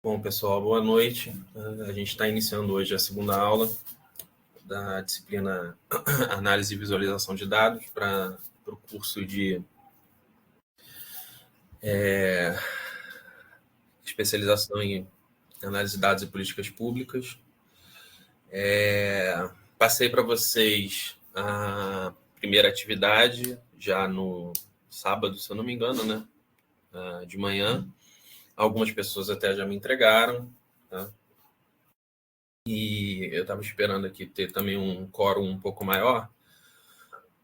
Bom, pessoal, boa noite. A gente está iniciando hoje a segunda aula da disciplina Análise e Visualização de Dados para o curso de especialização em Análise de Dados e Políticas Públicas. Passei para vocês a primeira atividade já no sábado, se eu não me engano, né? De manhã. Algumas pessoas até já me entregaram, tá? E eu estava esperando aqui ter também um quórum um pouco maior,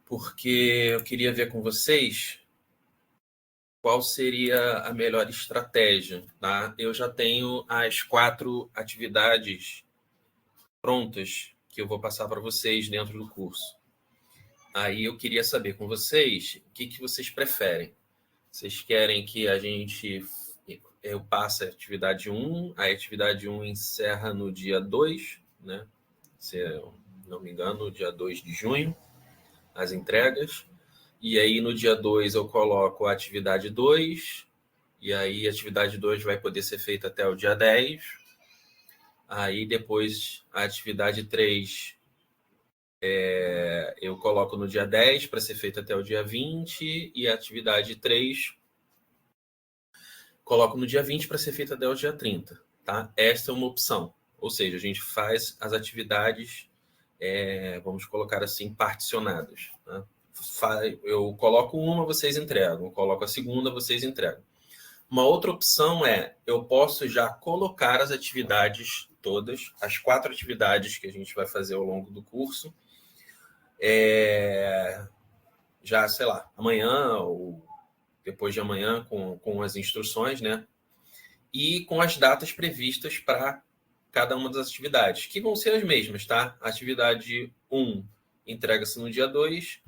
porque eu queria ver com vocês qual seria a melhor estratégia, tá? Eu já tenho as 4 atividades prontas que eu vou passar para vocês dentro do curso. Aí eu queria saber com vocês o que vocês preferem. Vocês querem que eu passe a atividade 1, a atividade 1 encerra no dia 2, né? Se eu não me engano, dia 2 de junho, as entregas. E aí, no dia 2, eu coloco a atividade 2, e aí a atividade 2 vai poder ser feita até o dia 10. Aí, depois, a atividade 3 eu coloco no dia 10 para ser feita até o dia 20, e a atividade 3 coloco no dia 20 para ser feita até o dia 30. Tá? Esta é uma opção. Ou seja, a gente faz as atividades, vamos colocar assim, particionadas. Tá? Eu coloco uma, vocês entregam. Eu coloco a segunda, vocês entregam. Uma outra opção eu posso já colocar as atividades todas, as 4 atividades que a gente vai fazer ao longo do curso, já, sei lá, amanhã ou depois de amanhã, com as instruções, né? E com as datas previstas para cada uma das atividades, que vão ser as mesmas, tá? A atividade 1 entrega-se no dia 2,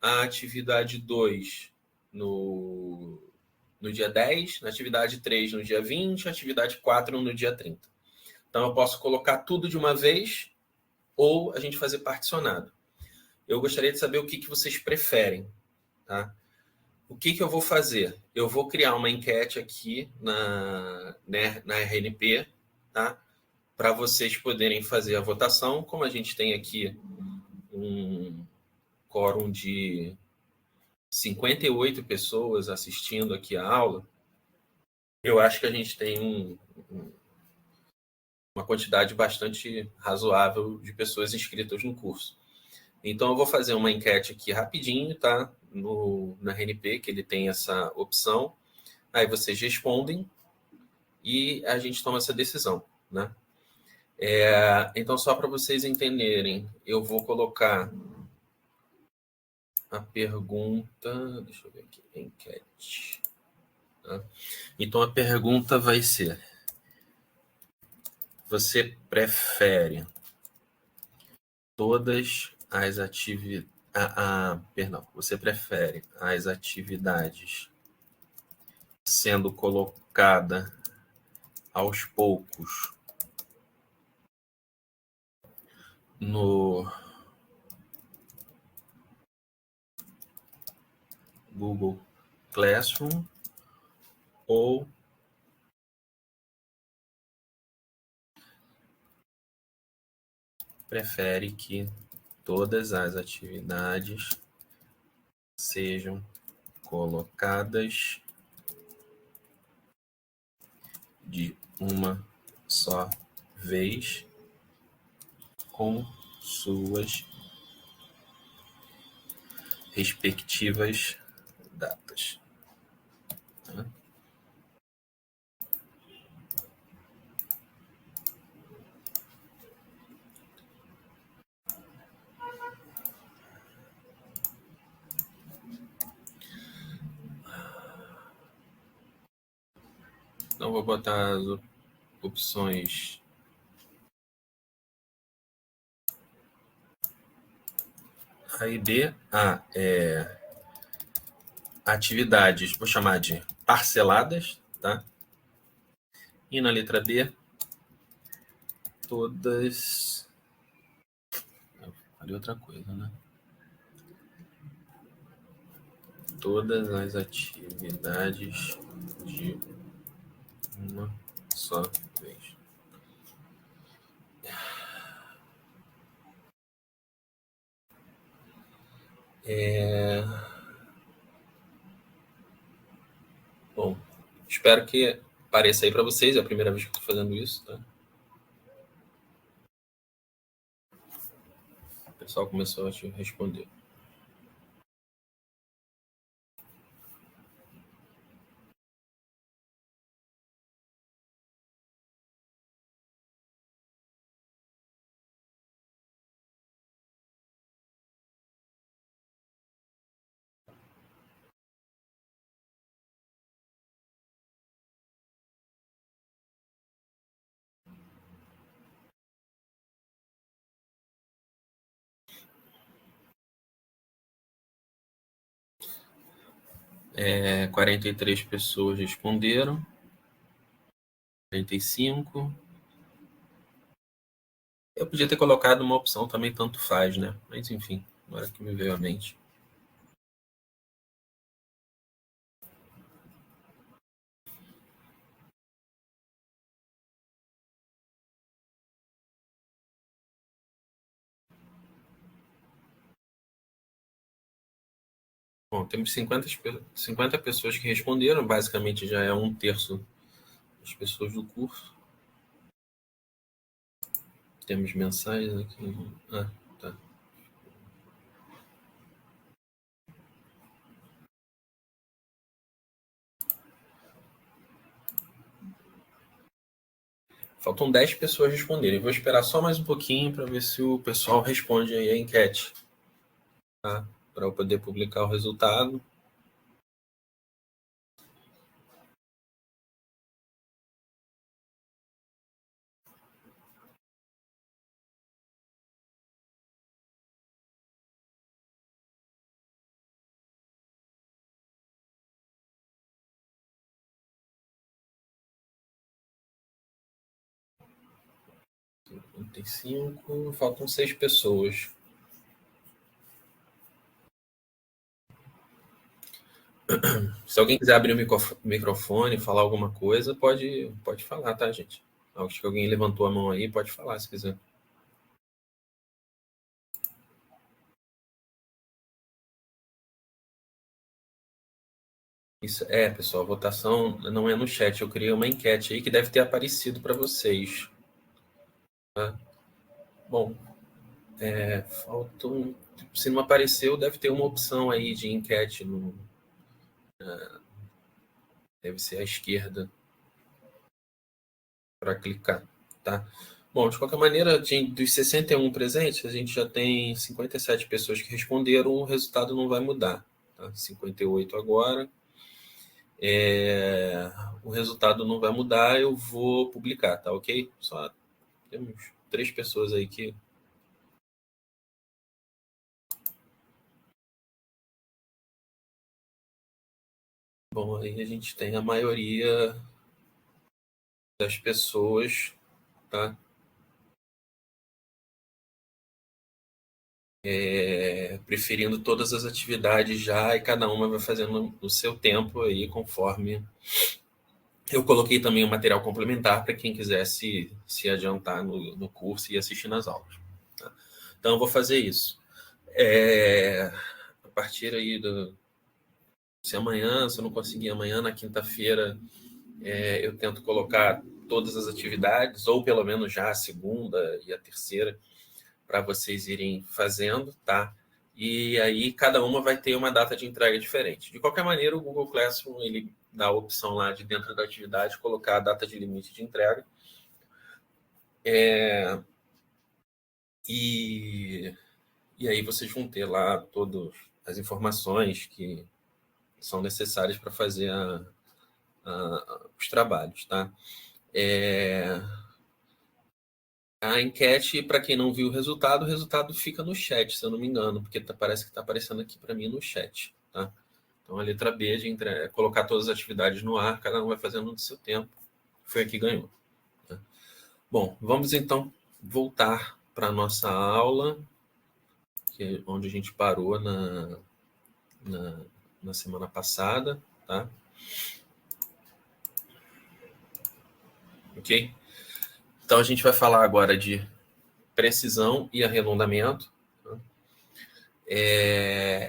a atividade 2 no dia 10, na atividade 3 no dia 20, a atividade 4 no dia 30. Então, eu posso colocar tudo de uma vez ou a gente fazer particionado. Eu gostaria de saber o que vocês preferem, tá? O que eu vou fazer? Eu vou criar uma enquete aqui na RNP, tá? Para vocês poderem fazer a votação. Como a gente tem aqui um quórum de 58 pessoas assistindo aqui a aula, eu acho que a gente tem uma quantidade bastante razoável de pessoas inscritas no curso. Então, eu vou fazer uma enquete aqui rapidinho, tá? Na RNP, que ele tem essa opção. Aí vocês respondem e a gente toma essa decisão, né? Então, só para vocês entenderem, eu vou colocar a pergunta... Deixa eu ver aqui, enquete. Tá? Então, a pergunta vai ser: você prefere todas as atividades... Você prefere as atividades sendo colocada aos poucos no Google Classroom ou prefere que todas as atividades sejam colocadas de uma só vez com suas respectivas datas. Tá? Então, vou botar as opções A e B. Atividades, vou chamar de parceladas, tá? E na letra B, todas... Falei outra coisa, né? Todas as atividades de uma só vez. Bom, espero que apareça aí para vocês. É a primeira vez que eu estou fazendo isso, tá? O pessoal começou a te responder. É, 43 pessoas responderam. 45. Eu podia ter colocado uma opção também, tanto faz, né? Mas enfim, agora que me veio à mente. Bom, temos 50 pessoas que responderam, basicamente já é 1/3 das pessoas do curso. Temos mensagens aqui. Ah, tá. Faltam 10 pessoas responderem. Vou esperar só mais um pouquinho para ver se o pessoal responde aí a enquete, tá? Para eu poder publicar o resultado. Tem 5, faltam 6 pessoas. Se alguém quiser abrir o microfone, falar alguma coisa, pode falar, tá, gente? Acho que alguém levantou a mão aí, pode falar se quiser. Isso é, pessoal, a votação não é no chat. Eu criei uma enquete aí que deve ter aparecido para vocês. Tá? Bom, faltam. Se não apareceu, deve ter uma opção aí de enquete. Deve ser à esquerda para clicar, tá? Bom, de qualquer maneira, dos 61 presentes, a gente já tem 57 pessoas que responderam, o resultado não vai mudar. Tá? 58 agora. O resultado não vai mudar, eu vou publicar, tá ok? Só temos 3 pessoas aí que. Bom, aí a gente tem a maioria das pessoas, tá? Preferindo todas as atividades já e cada uma vai fazendo o seu tempo aí conforme. Eu coloquei também um material complementar para quem quisesse se adiantar no curso e assistir nas aulas. Tá? Então, eu vou fazer isso. A partir aí se amanhã, se eu não conseguir amanhã, na quinta-feira, eu tento colocar todas as atividades, ou pelo menos já a segunda e a terceira, para vocês irem fazendo, tá? E aí cada uma vai ter uma data de entrega diferente. De qualquer maneira, o Google Classroom ele dá a opção lá de dentro da atividade colocar a data de limite de entrega. E aí vocês vão ter lá todas as informações que são necessárias para fazer os trabalhos, tá? A enquete, para quem não viu o resultado fica no chat, se eu não me engano, porque parece que está aparecendo aqui para mim no chat, tá? Então, a letra B é colocar todas as atividades no ar, cada um vai fazendo no seu tempo. Foi a que ganhou. Tá? Bom, vamos então voltar para a nossa aula, onde a gente parou na semana passada, tá? Ok? Então, a gente vai falar agora de precisão e arredondamento. Tá?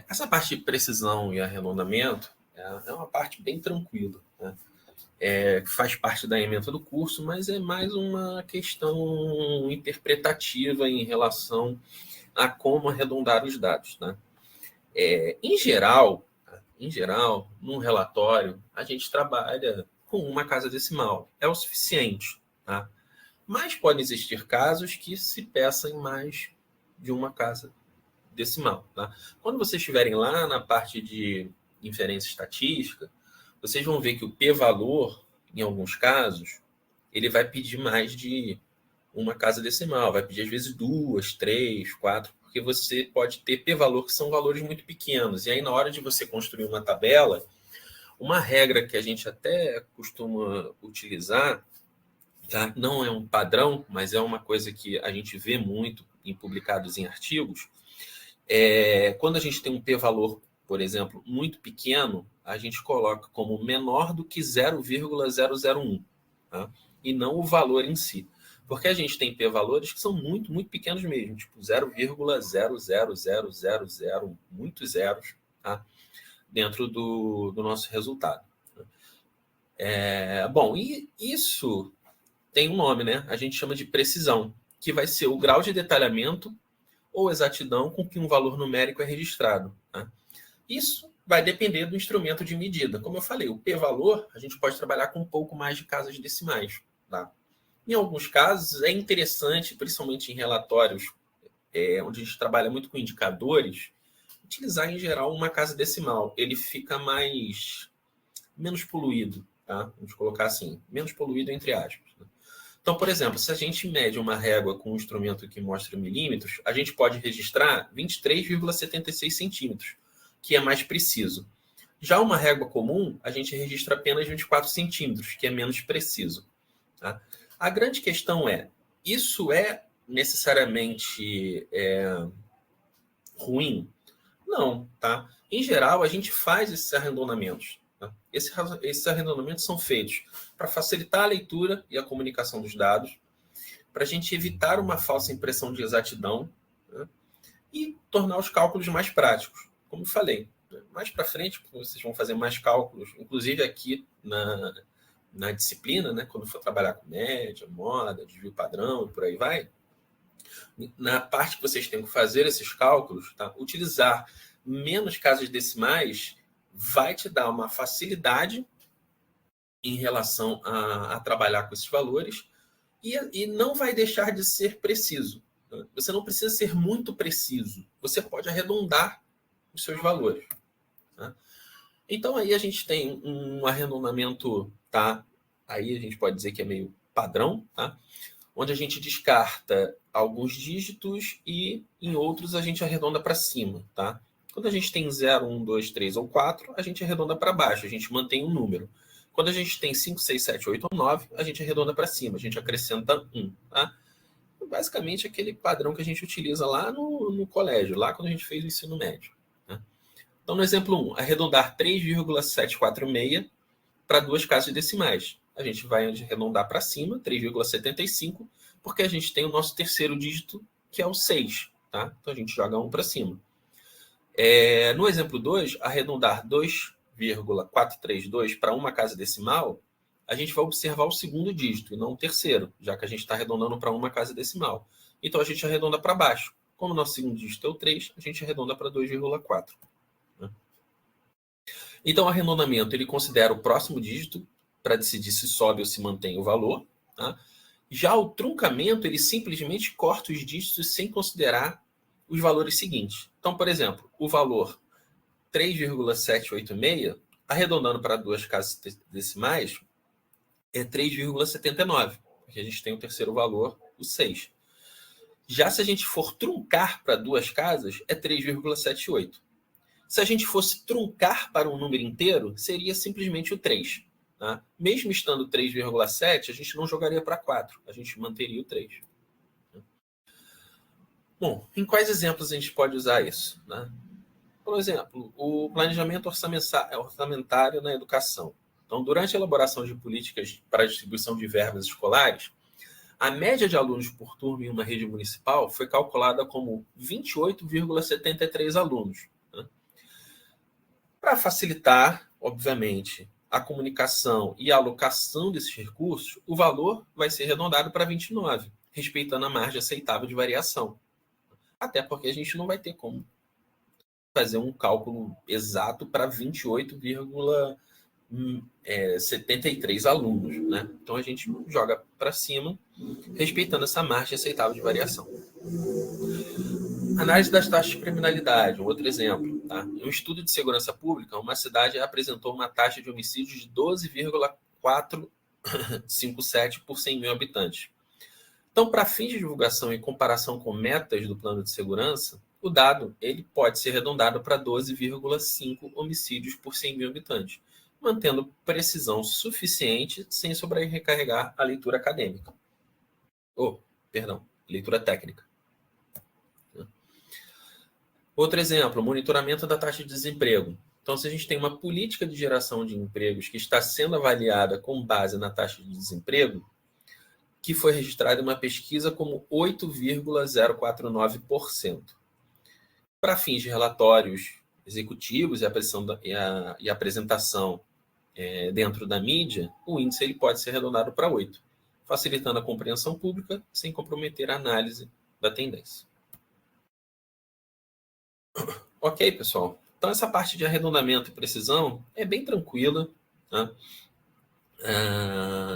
Essa parte de precisão e arredondamento é uma parte bem tranquila, né? Faz parte da ementa do curso, mas é mais uma questão interpretativa em relação a como arredondar os dados, né? Em geral, num relatório, a gente trabalha com uma casa decimal. É o suficiente, tá? Mas podem existir casos que se peçam mais de uma casa decimal, tá? Quando vocês estiverem lá na parte de inferência estatística, vocês vão ver que o p-valor, em alguns casos, ele vai pedir mais de uma casa decimal, vai pedir às vezes 2, 3, 4, porque você pode ter p-valor que são valores muito pequenos. E aí, na hora de você construir uma tabela, uma regra que a gente até costuma utilizar, tá? Não é um padrão, mas é uma coisa que a gente vê muito publicados em artigos, quando a gente tem um p-valor, por exemplo, muito pequeno, a gente coloca como menor do que 0,001, tá? E não o valor em si. Porque a gente tem p-valores que são muito, muito pequenos mesmo, tipo 0,00000, muitos zeros, tá? Dentro do nosso resultado. Bom, e isso tem um nome, né? A gente chama de precisão, que vai ser o grau de detalhamento ou exatidão com que um valor numérico é registrado, tá? Isso vai depender do instrumento de medida. Como eu falei, o p-valor, a gente pode trabalhar com um pouco mais de casas decimais, tá? Em alguns casos, é interessante, principalmente em relatórios onde a gente trabalha muito com indicadores, utilizar, em geral, uma casa decimal. Ele fica menos poluído, tá? Vamos colocar assim, menos poluído entre aspas, né? Então, por exemplo, se a gente mede uma régua com um instrumento que mostra milímetros, a gente pode registrar 23,76 centímetros, que é mais preciso. Já uma régua comum, a gente registra apenas 24 centímetros, que é menos preciso, tá? A grande questão isso é necessariamente ruim? Não, tá? Em geral, a gente faz esses arredondamentos, tá? Esses arredondamentos são feitos para facilitar a leitura e a comunicação dos dados, para a gente evitar uma falsa impressão de exatidão, né? E tornar os cálculos mais práticos. Como eu falei, mais para frente, vocês vão fazer mais cálculos, inclusive aqui na disciplina, né? Quando for trabalhar com média, moda, desvio padrão e por aí vai, na parte que vocês têm que fazer esses cálculos, tá? Utilizar menos casas decimais vai te dar uma facilidade em relação a trabalhar com esses valores e não vai deixar de ser preciso, tá? Você não precisa ser muito preciso. Você pode arredondar os seus valores, tá? Então, aí a gente tem um arredondamento, tá? Aí a gente pode dizer que é meio padrão, tá? Onde a gente descarta alguns dígitos e em outros a gente arredonda para cima, tá? Quando a gente tem 0, 1, 2, 3 ou 4, a gente arredonda para baixo, a gente mantém um número. Quando a gente tem 5, 6, 7, 8 ou 9, a gente arredonda para cima, a gente acrescenta 1, tá? Basicamente aquele padrão que a gente utiliza lá no colégio, lá quando a gente fez o ensino médio, né? Então, no exemplo 1, arredondar 3,746 para duas casas decimais. A gente vai arredondar para cima, 3,75, porque a gente tem o nosso terceiro dígito, que é o 6, tá? Então a gente joga 1 para cima. No exemplo 2, arredondar 2,432 para uma casa decimal, a gente vai observar o segundo dígito e não o terceiro, já que a gente está arredondando para uma casa decimal. Então a gente arredonda para baixo. Como o nosso segundo dígito é o 3, a gente arredonda para 2,4. Né? Então, o arredondamento ele considera o próximo dígito para decidir se sobe ou se mantém o valor, tá? Já o truncamento, ele simplesmente corta os dígitos sem considerar os valores seguintes. Então, por exemplo, o valor 3,786, arredondando para duas casas decimais, é 3,79, porque a gente tem o terceiro valor, o 6. Já se a gente for truncar para duas casas, é 3,78. Se a gente fosse truncar para um número inteiro, seria simplesmente o 3. Tá? Mesmo estando 3,7, a gente não jogaria para 4, a gente manteria o 3. Bom, em quais exemplos a gente pode usar isso? Né? Por exemplo, o planejamento orçamentário na educação. Então, durante a elaboração de políticas para a distribuição de verbas escolares, a média de alunos por turma em uma rede municipal foi calculada como 28,73 alunos. Né? Para facilitar, obviamente, a comunicação e a alocação desses recursos, o valor vai ser arredondado para 29, respeitando a margem aceitável de variação. Até porque a gente não vai ter como fazer um cálculo exato para 28,73 alunos. Né? Então a gente joga para cima, respeitando essa margem aceitável de variação. Análise das taxas de criminalidade, um outro exemplo. Tá? Em um estudo de segurança pública, uma cidade apresentou uma taxa de homicídios de 12,457 por 100 mil habitantes. Então, para fins de divulgação e comparação com metas do plano de segurança, o dado ele pode ser arredondado para 12,5 homicídios por 100 mil habitantes, mantendo precisão suficiente sem sobrecarregar a leitura acadêmica. Leitura técnica. Outro exemplo, monitoramento da taxa de desemprego. Então, se a gente tem uma política de geração de empregos que está sendo avaliada com base na taxa de desemprego, que foi registrada em uma pesquisa como 8,049%. Para fins de relatórios executivos e apresentação dentro da mídia, o índice ele pode ser arredondado para 8, facilitando a compreensão pública sem comprometer a análise da tendência. Ok, pessoal? Então, essa parte de arredondamento e precisão é bem tranquila, tá?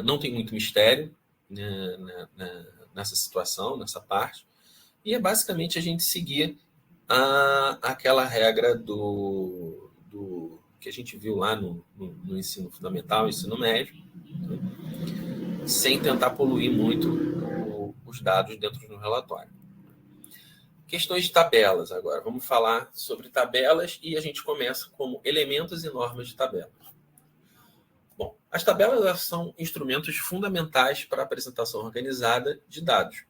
Não tem muito mistério, né, nessa situação, nessa parte. E é basicamente a gente seguir aquela regra do que a gente viu lá no ensino fundamental, ensino médio, né? Sem tentar poluir muito os dados dentro do relatório. Questões de tabelas agora. Vamos falar sobre tabelas e a gente começa como elementos e normas de tabelas. Bom, as tabelas são instrumentos fundamentais para a apresentação organizada de dados.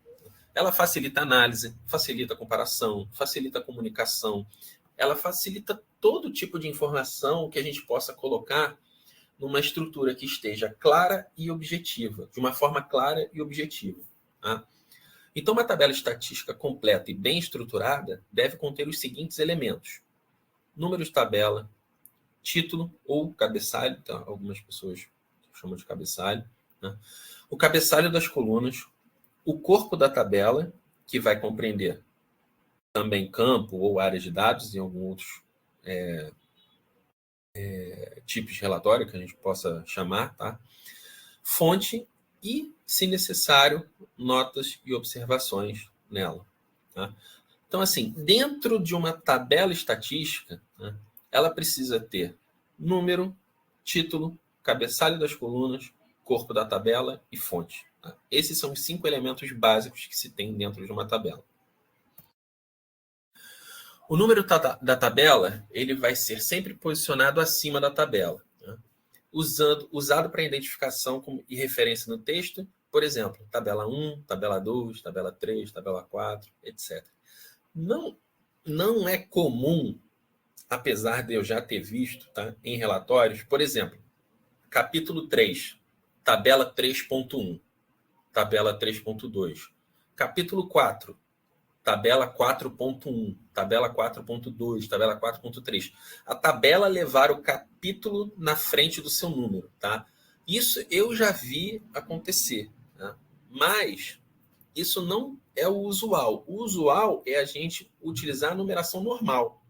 Ela facilita a análise, facilita a comparação, facilita a comunicação, ela facilita todo tipo de informação que a gente possa colocar numa estrutura que esteja clara e objetiva, de uma forma clara e objetiva. Tá? Então, uma tabela estatística completa e bem estruturada deve conter os seguintes elementos: número de tabela, título ou cabeçalho, tá? Algumas pessoas chamam de cabeçalho, né? O cabeçalho das colunas, o corpo da tabela, que vai compreender também campo ou área de dados e alguns outros tipos de relatório que a gente possa chamar, tá? Fonte e, se necessário, notas e observações nela. Tá? Então, assim, dentro de uma tabela estatística, né, ela precisa ter número, título, cabeçalho das colunas, corpo da tabela e fonte. Tá? Esses são os 5 elementos básicos que se tem dentro de uma tabela. O número da tabela ele vai ser sempre posicionado acima da tabela, né? Usado para identificação e referência no texto, por exemplo, tabela 1, tabela 2, tabela 3, tabela 4, etc. Não é comum, apesar de eu já ter visto, tá, em relatórios, por exemplo, capítulo 3, tabela 3.1, tabela 3.2, capítulo 4, tabela 4.1, tabela 4.2, tabela 4.3. A tabela levar o capítulo na frente do seu número, tá? Isso eu já vi acontecer, tá? Mas isso não é o usual. O usual é a gente utilizar a numeração normal,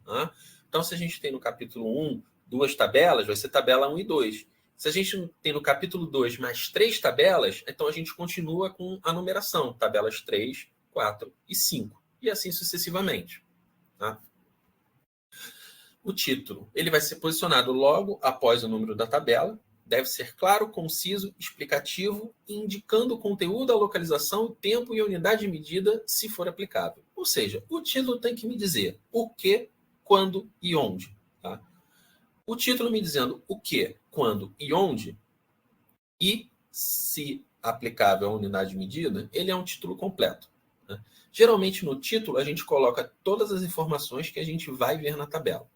tá? Então, se a gente tem no capítulo 1 2 tabelas, vai ser tabela 1 e 2. Se a gente tem no capítulo 2 mais 3 tabelas, então a gente continua com a numeração, tabelas 3, 4 e 5, e assim sucessivamente. Tá? O título ele vai ser posicionado logo após o número da tabela, deve ser claro, conciso, explicativo, indicando o conteúdo, a localização, o tempo e a unidade de medida, se for aplicável. Ou seja, o título tem que me dizer o que, quando e onde. Tá? O título me dizendo o que, quando e onde, e se aplicável à unidade de medida, ele é um título completo. Né? Geralmente, no título, a gente coloca todas as informações que a gente vai ver na tabela.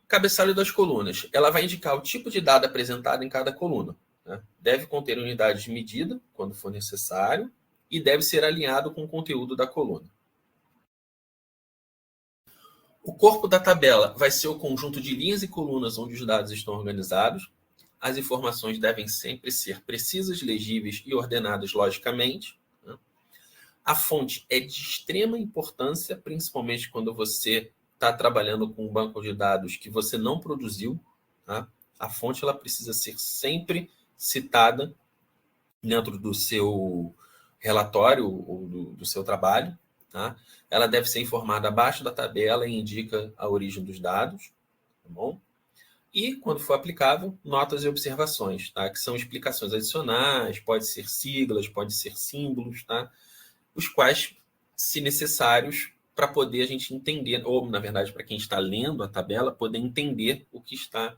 Cabeçalho das colunas. Ela vai indicar o tipo de dado apresentado em cada coluna. né? Deve conter unidades de medida, quando for necessário, e deve ser alinhado com o conteúdo da coluna. O corpo da tabela vai ser o conjunto de linhas e colunas onde os dados estão organizados. As informações devem sempre ser precisas, legíveis e ordenadas logicamente. A fonte é de extrema importância, principalmente quando você está trabalhando com um banco de dados que você não produziu. Tá? A fonte ela precisa ser sempre citada dentro do seu relatório ou do seu trabalho. Tá? Ela deve ser informada abaixo da tabela e indica a origem dos dados. Tá bom? E, quando for aplicável, notas e observações, tá? Que são explicações adicionais, pode ser siglas, pode ser símbolos, tá? Os quais, se necessários, para poder a gente entender, ou, na verdade, para quem está lendo a tabela, poder entender o que está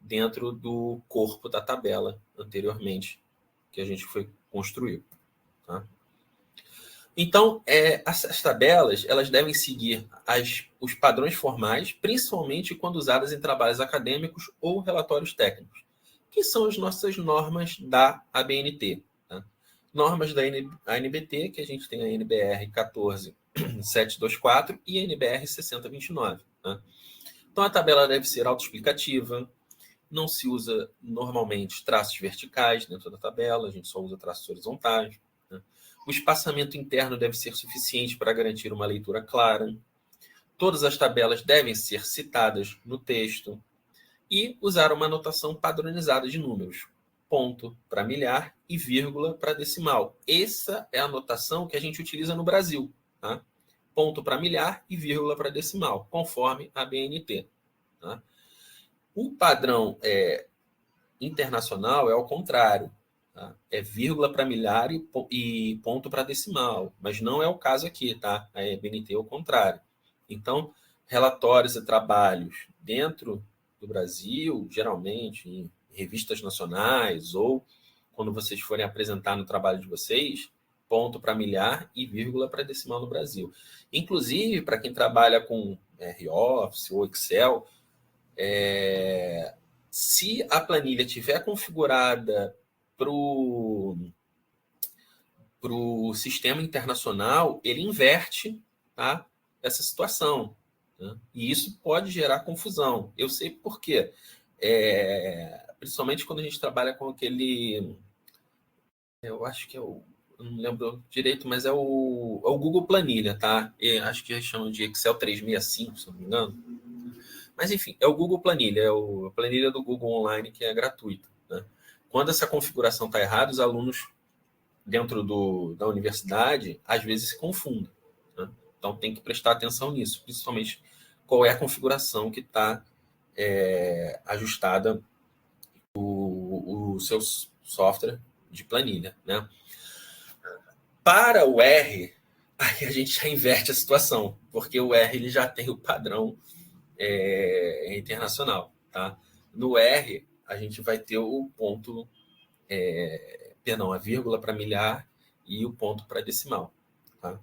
dentro do corpo da tabela anteriormente, que a gente foi construir. Tá? Então, as tabelas elas devem seguir os padrões formais, principalmente quando usadas em trabalhos acadêmicos ou relatórios técnicos, que são as nossas normas da ABNT. Tá? Normas da ANBT, que a gente tem a NBR 14724 e a NBR 6029. Tá? Então, a tabela deve ser autoexplicativa, não se usa normalmente traços verticais dentro da tabela, a gente só usa traços horizontais. Né? O espaçamento interno deve ser suficiente para garantir uma leitura clara. Todas as tabelas devem ser citadas no texto e usar uma anotação padronizada de números. Ponto para milhar e vírgula para decimal. Essa é a anotação que a gente utiliza no Brasil. Tá? Ponto para milhar e vírgula para decimal, conforme a BNT. Tá? O padrão internacional é ao contrário. Tá? É vírgula para milhar e ponto para decimal. Mas não é o caso aqui, tá? A BNT é o contrário. Então, relatórios e trabalhos dentro do Brasil, geralmente em revistas nacionais ou quando vocês forem apresentar no trabalho de vocês, ponto para milhar e vírgula para decimal no Brasil. Inclusive, para quem trabalha com R-Office ou Excel, se a planilha estiver configurada para o sistema internacional, ele inverte, tá, essa situação. Né? E isso pode gerar confusão. Eu sei por quê. Principalmente quando a gente trabalha com aquele... Eu acho que eu não lembro direito, mas é o Google Planilha, tá? Acho que eles chamam de Excel 365, se não me engano. Mas, enfim, é o Google Planilha, a planilha do Google Online, que é gratuita. Né? Quando essa configuração está errada, os alunos dentro da universidade, às vezes, se confundem. Né? Então, tem que prestar atenção nisso, principalmente qual é a configuração que está ajustada o seu software de planilha. Né? Para o R, aí a gente já inverte a situação, porque o R ele já tem o padrão internacional. Tá? No R, a gente vai ter o ponto, a vírgula para milhar e o ponto para decimal. Tá?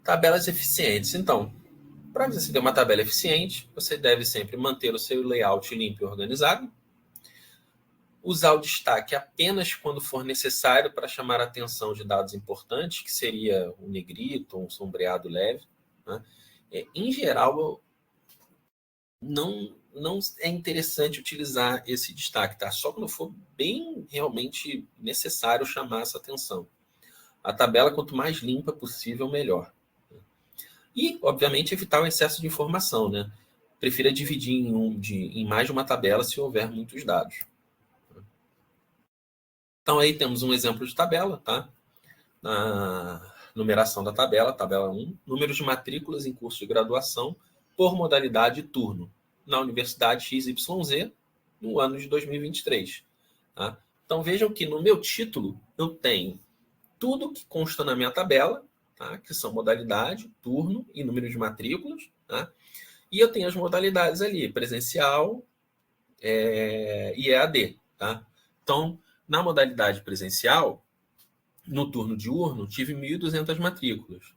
Tabelas eficientes. Então, para você ter uma tabela eficiente, você deve sempre manter o seu layout limpo e organizado, usar o destaque apenas quando for necessário para chamar a atenção de dados importantes, que seria um negrito ou um sombreado leve. Né? Em geral, não é interessante utilizar esse destaque, tá? Só quando for bem realmente necessário chamar essa atenção. A tabela, quanto mais limpa possível, melhor. E, obviamente, evitar o excesso de informação, né? Prefira dividir em mais de uma tabela se houver muitos dados. Então, aí temos um exemplo de tabela, tá? Na numeração da tabela, tabela 1, números de matrículas em curso de graduação por modalidade e turno na Universidade XYZ no ano de 2023. Tá? Então, vejam que no meu título eu tenho tudo que consta na minha tabela, tá? Que são modalidade, turno e número de matrículas. Tá? E eu tenho as modalidades ali, presencial e EAD. Tá? Então, na modalidade presencial, no turno diurno, tive 1.200 matrículas.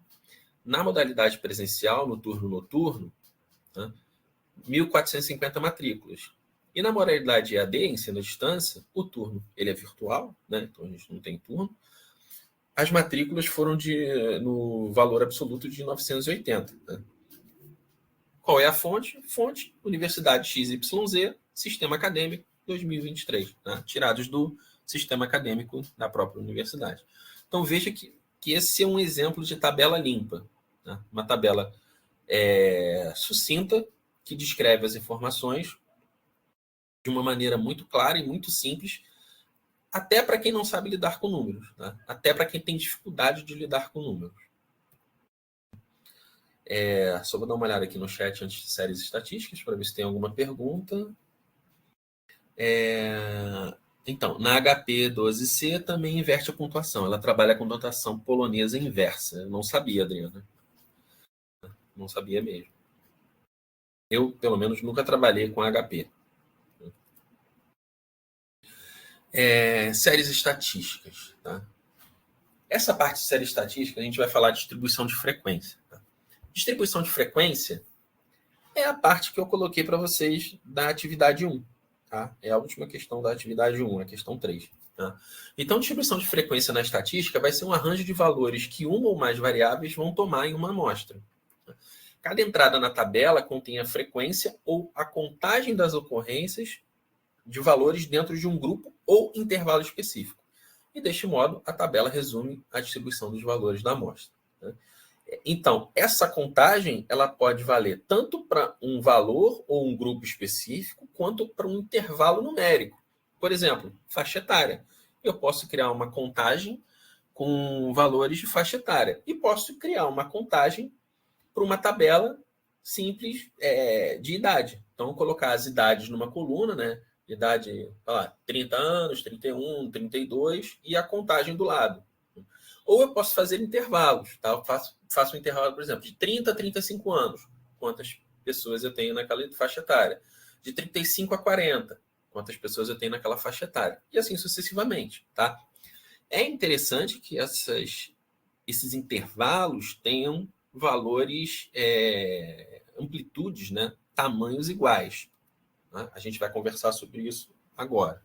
Na modalidade presencial, no turno noturno, tá? 1.450 matrículas. E na modalidade EAD, ensino à distância, o turno ele é virtual, né? Então a gente não tem turno. As matrículas foram no valor absoluto de 980. Né? Qual é a fonte? Fonte, Universidade XYZ, Sistema Acadêmico 2023, né? Tirados do sistema acadêmico da própria universidade. Então veja que esse é um exemplo de tabela limpa, né? Uma tabela sucinta, que descreve as informações de uma maneira muito clara e muito simples, até para quem não sabe lidar com números, né? Até para quem tem dificuldade de lidar com números. Só vou dar uma olhada aqui no chat antes de séries estatísticas, para ver se tem alguma pergunta. Então, na HP 12C também inverte a pontuação. Ela trabalha com notação polonesa inversa. Eu não sabia, Adriana. Não sabia mesmo. Eu, pelo menos, nunca trabalhei com HP. Séries estatísticas. Tá? Essa parte de série estatística, a gente vai falar de distribuição de frequência. Tá? Distribuição de frequência é a parte que eu coloquei para vocês da atividade 1. Tá? É a última questão da atividade 1, a questão 3. Tá? Então, distribuição de frequência na estatística vai ser um arranjo de valores que uma ou mais variáveis vão tomar em uma amostra. Cada entrada na tabela contém a frequência ou a contagem das ocorrências de valores dentro de um grupo ou intervalo específico. E, deste modo, a tabela resume a distribuição dos valores da amostra. Né? Então, essa contagem ela pode valer tanto para um valor ou um grupo específico, quanto para um intervalo numérico. Por exemplo, faixa etária. Eu posso criar uma contagem com valores de faixa etária. E posso criar uma contagem para uma tabela simples de idade. Então, colocar as idades numa coluna, né? Idade, 30 anos, 31, 32, e a contagem do lado. Ou eu posso fazer intervalos, tá? Eu faço um intervalo, por exemplo, de 30 a 35 anos. Quantas pessoas eu tenho naquela faixa etária? De 35 a 40. Quantas pessoas eu tenho naquela faixa etária? E assim sucessivamente, tá? É interessante que esses intervalos tenham valores, amplitudes, né? Tamanhos iguais. Né? A gente vai conversar sobre isso agora.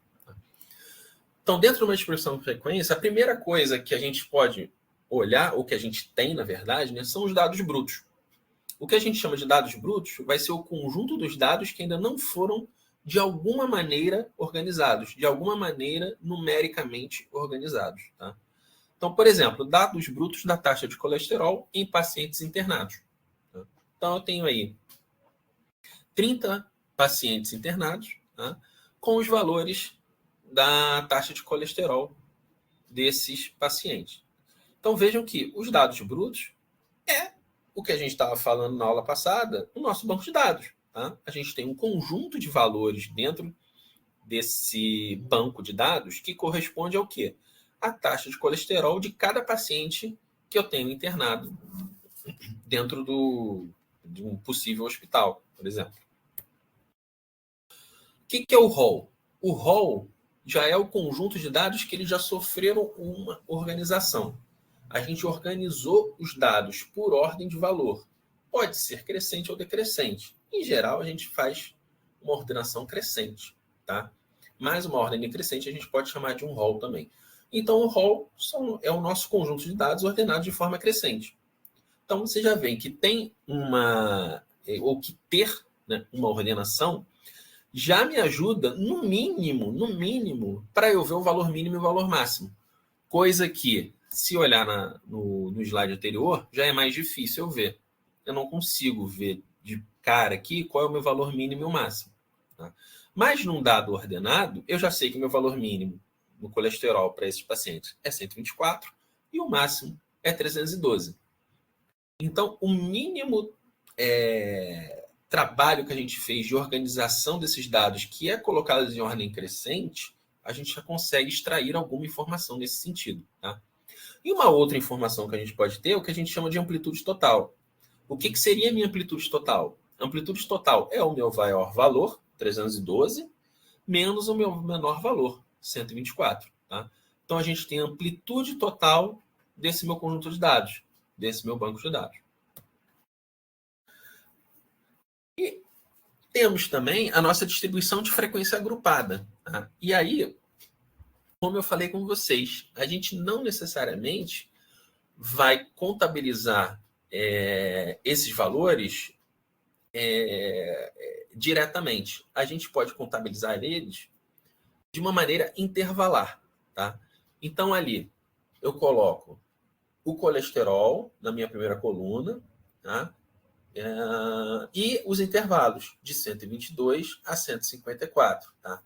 Então, dentro de uma distribuição de frequência, a primeira coisa que a gente pode olhar, ou que a gente tem, na verdade, né, são os dados brutos. O que a gente chama de dados brutos vai ser o conjunto dos dados que ainda não foram, de alguma maneira, organizados, de alguma maneira, numericamente organizados. Tá? Então, por exemplo, dados brutos da taxa de colesterol em pacientes internados. Tá? Então, eu tenho aí 30 pacientes internados, tá? Com os valores da taxa de colesterol desses pacientes. Então vejam que os dados brutos é o que a gente estava falando na aula passada, o nosso banco de dados. Tá? A gente tem um conjunto de valores dentro desse banco de dados que corresponde ao quê? A taxa de colesterol de cada paciente que eu tenho internado dentro de um possível hospital, por exemplo. O que é o rol? O rol já é o conjunto de dados que eles já sofreram uma organização. A gente organizou os dados por ordem de valor. Pode ser crescente ou decrescente. Em geral, a gente faz uma ordenação crescente, tá? Mas uma ordem decrescente a gente pode chamar de um rol também. Então, o rol é o nosso conjunto de dados ordenado de forma crescente. Então, você já vê que tem ter, né, uma ordenação já me ajuda, no mínimo, para eu ver o valor mínimo e o valor máximo. Coisa que, se olhar no slide anterior, já é mais difícil eu ver. Eu não consigo ver de cara aqui qual é o meu valor mínimo e o máximo. Tá? Mas num dado ordenado, eu já sei que o meu valor mínimo no colesterol para esses pacientes é 124 e o máximo é 312. Então, o mínimo trabalho que a gente fez de organização desses dados, que é colocado em ordem crescente, a gente já consegue extrair alguma informação nesse sentido. Tá? E uma outra informação que a gente pode ter é o que a gente chama de amplitude total. O que seria a minha amplitude total? A amplitude total é o meu maior valor, 312, menos o meu menor valor, 124. Tá? Então, a gente tem a amplitude total desse meu conjunto de dados, desse meu banco de dados. E Temos também a nossa distribuição de frequência agrupada. Tá? E aí, como eu falei com vocês, a gente não necessariamente vai contabilizar esses valores diretamente. A gente pode contabilizar eles de uma maneira intervalar. Tá? Então, ali, eu coloco o colesterol na minha primeira coluna, tá? E os intervalos de 122 a 154. Tá?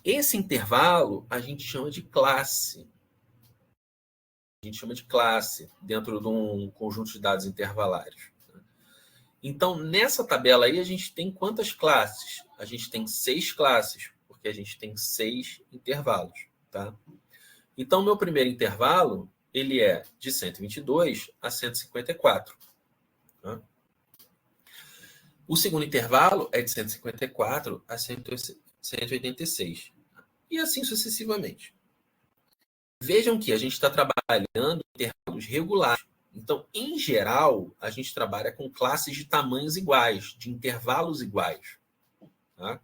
Esse intervalo a gente chama de classe. A gente chama de classe dentro de um conjunto de dados intervalares. Então, nessa tabela aí, a gente tem quantas classes? A gente tem 6 classes, porque a gente tem 6 intervalos. Tá? Então, meu primeiro intervalo ele é de 122 a 154. Tá? O segundo intervalo é de 154 a 186. E assim sucessivamente. Vejam que a gente está trabalhando em intervalos regulares. Então, em geral, a gente trabalha com classes de tamanhos iguais, de intervalos iguais. Tá?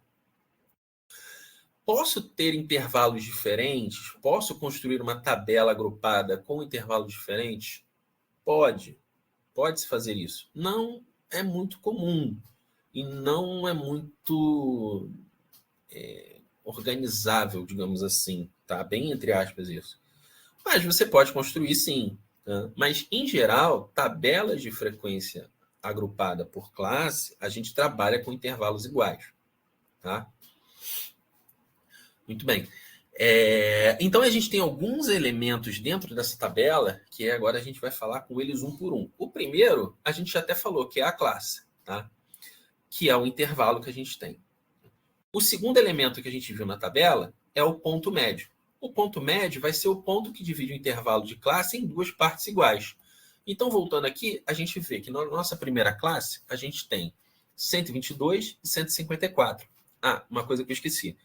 Posso ter intervalos diferentes? Posso construir uma tabela agrupada com intervalos diferentes? Pode. Pode-se fazer isso. Não é muito comum e não é muito organizável, digamos assim. Tá? Bem entre aspas isso. Mas você pode construir sim. Tá? Mas, em geral, tabelas de frequência agrupada por classe, a gente trabalha com intervalos iguais. Tá? Muito bem. Então, a gente tem alguns elementos dentro dessa tabela que agora a gente vai falar com eles um por um. O primeiro, a gente já até falou, que é a classe, tá? Que é o intervalo que a gente tem. O segundo elemento que a gente viu na tabela é o ponto médio. O ponto médio vai ser o ponto que divide o intervalo de classe em duas partes iguais. Então, voltando aqui, a gente vê que na nossa primeira classe, a gente tem 122 e 154. Ah, uma coisa que eu esqueci.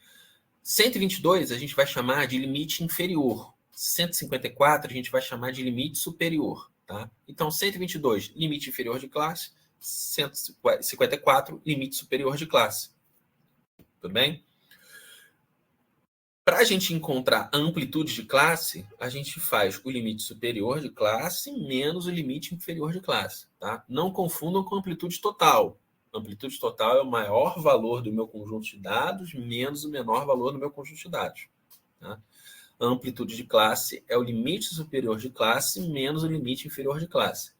122 a gente vai chamar de limite inferior. 154 a gente vai chamar de limite superior. Tá? Então, 122, limite inferior de classe. 154, limite superior de classe. Tudo bem? Para a gente encontrar a amplitude de classe, a gente faz o limite superior de classe menos o limite inferior de classe. Tá? Não confundam com amplitude total. A amplitude total é o maior valor do meu conjunto de dados menos o menor valor do meu conjunto de dados. Tá? A amplitude de classe é o limite superior de classe menos o limite inferior de classe.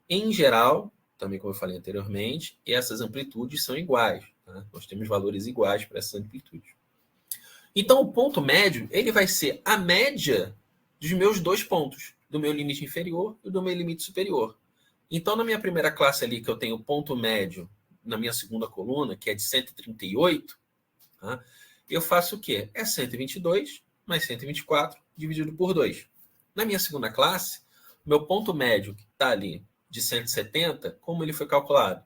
Em geral, também como eu falei anteriormente, essas amplitudes são iguais. Tá? Nós temos valores iguais para essas amplitudes. Então, o ponto médio ele vai ser a média dos meus dois pontos, do meu limite inferior e do meu limite superior. Então, na minha primeira classe ali, que eu tenho o ponto médio na minha segunda coluna, que é de 138, tá? Eu faço o quê? É 122 mais 124 dividido por 2. Na minha segunda classe, meu ponto médio, que está ali de 170, como ele foi calculado?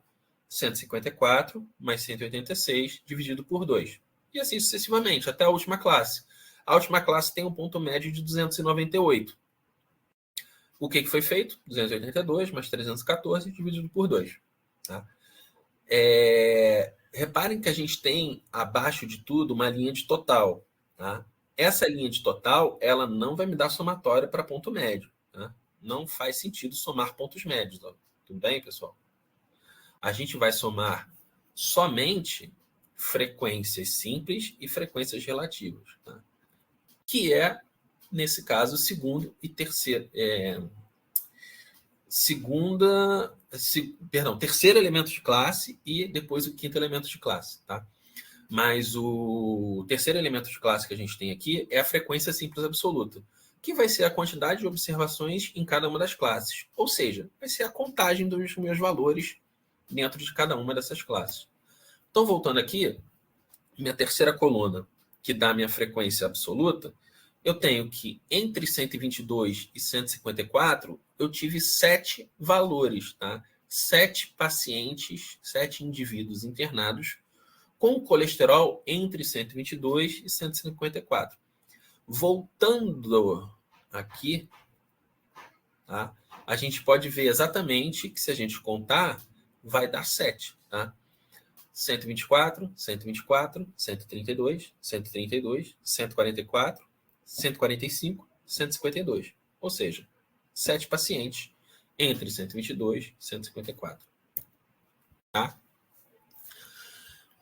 154 mais 186 dividido por 2. E assim sucessivamente, até a última classe. A última classe tem um ponto médio de 298. O que foi feito? 282 mais 314 dividido por 2. Tá? Reparem que a gente tem, abaixo de tudo, uma linha de total. Tá? Essa linha de total, ela não vai me dar somatório para ponto médio. Tá? Não faz sentido somar pontos médios. Ó. Tudo bem, pessoal? A gente vai somar somente frequências simples e frequências relativas. Tá? Que é, nesse caso, segundo e terceiro... terceiro elemento de classe e depois o quinto elemento de classe, tá? Mas o terceiro elemento de classe que a gente tem aqui é a frequência simples absoluta, que vai ser a quantidade de observações em cada uma das classes. Ou seja, vai ser a contagem dos meus valores dentro de cada uma dessas classes. Então, voltando aqui, minha terceira coluna, que dá a minha frequência absoluta, eu tenho que entre 122 e 154, eu tive 7 valores, tá? 7 pacientes, 7 indivíduos internados com colesterol entre 122 e 154. Voltando aqui, tá? A gente pode ver exatamente que se a gente contar, vai dar 7, tá? 124, 124, 132, 132, 144, 145, 152. Ou seja, 7 pacientes entre 122 e 154. Tá?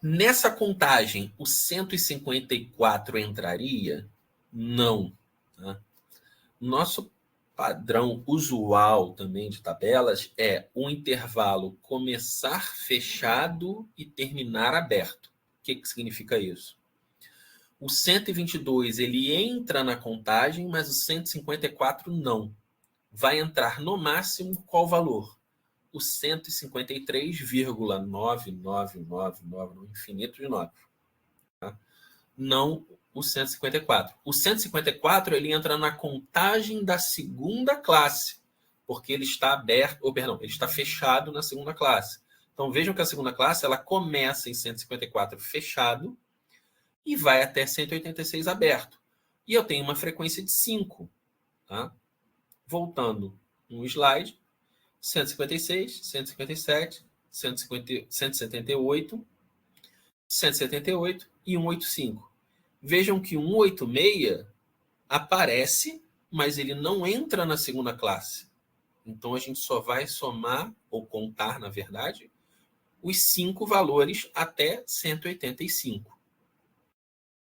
Nessa contagem, o 154 entraria? Não. Tá? Nosso padrão usual também de tabelas é o intervalo começar fechado e terminar aberto. O que significa isso? O 122 ele entra na contagem, mas o 154 não. Vai entrar no máximo qual valor? O 153,9999, no infinito de 9. Tá? Não o 154. O 154 ele entra na contagem da segunda classe, porque ele está aberto, ou perdão, ele está fechado na segunda classe. Então vejam que a segunda classe ela começa em 154 fechado e vai até 186 aberto. E eu tenho uma frequência de 5. Tá? Voltando no slide, 156, 157, 178, 178 e 185. Vejam que 186 aparece, mas ele não entra na segunda classe. Então, a gente só vai somar, ou contar, na verdade, os 5 valores até 185.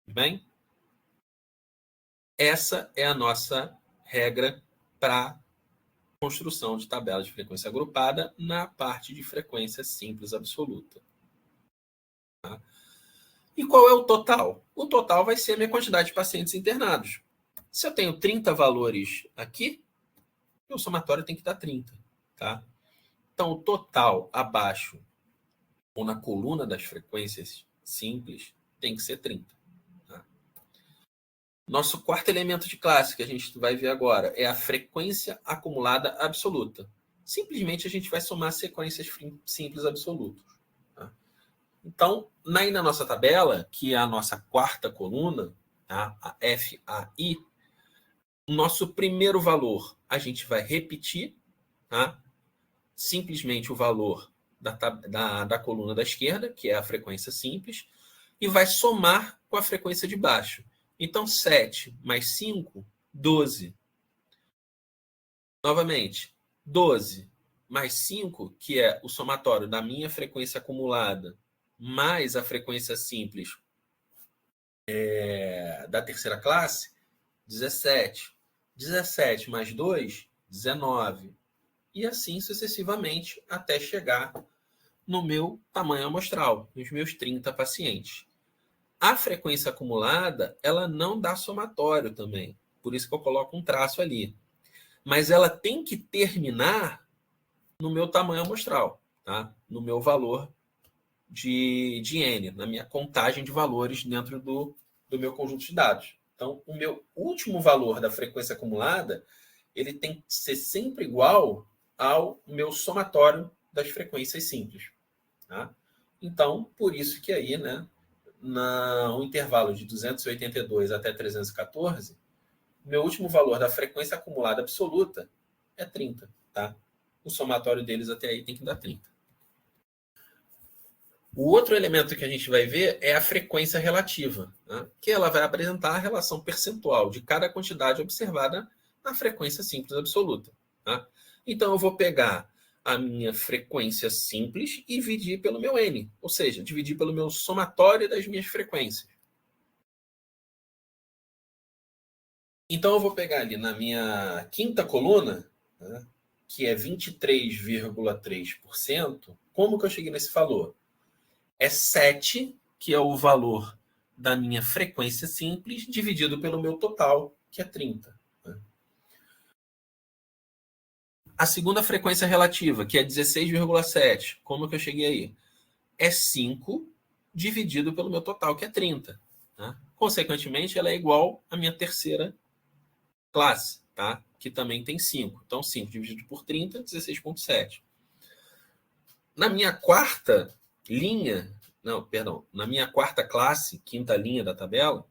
Bem? Essa é a nossa regra para construção de tabela de frequência agrupada na parte de frequência simples absoluta. Tá? E qual é o total? O total vai ser a minha quantidade de pacientes internados. Se eu tenho 30 valores aqui, meu somatório tem que dar 30. Tá? Então, o total abaixo ou na coluna das frequências simples tem que ser 30. Tá? Nosso quarto elemento de classe que a gente vai ver agora é a frequência acumulada absoluta. Simplesmente a gente vai somar sequências simples absolutas. Tá? Então, aí na nossa tabela, que é a nossa quarta coluna, tá? A FAI, o nosso primeiro valor a gente vai repetir, tá? Simplesmente o valor da coluna da esquerda, que é a frequência simples, e vai somar com a frequência de baixo. Então, 7 mais 5, 12. Novamente, 12 mais 5, que é o somatório da minha frequência acumulada, mais a frequência simples da terceira classe, 17. 17 mais 2, 19. E assim sucessivamente até chegar no meu tamanho amostral, nos meus 30 pacientes. A frequência acumulada, ela não dá somatório também. Por isso que eu coloco um traço ali. Mas ela tem que terminar no meu tamanho amostral, tá? No meu valor de N, na minha contagem de valores dentro do meu conjunto de dados. Então, o meu último valor da frequência acumulada, ele tem que ser sempre igual ao meu somatório das frequências simples. Tá? Então, por isso que aí, né, no intervalo de 282 até 314, meu último valor da frequência acumulada absoluta é 30. Tá? O somatório deles até aí tem que dar 30. O outro elemento que a gente vai ver é a frequência relativa, né? Que ela vai apresentar a relação percentual de cada quantidade observada na frequência simples absoluta. Tá? Então, eu vou pegar a minha frequência simples e dividir pelo meu N, ou seja, dividir pelo meu somatório das minhas frequências. Então, eu vou pegar ali na minha quinta coluna, né, que é 23,3%, como que eu cheguei nesse valor? É 7, que é o valor da minha frequência simples, dividido pelo meu total, que é 30. Né? A segunda frequência relativa, que é 16,7, como que eu cheguei aí? É 5 dividido pelo meu total, que é 30. Né? Consequentemente, ela é igual à minha terceira classe, tá? Que também tem 5. Então, 5 dividido por 30, 16,7. Na minha quarta linha, não, perdão, na minha quarta classe, quinta linha da tabela,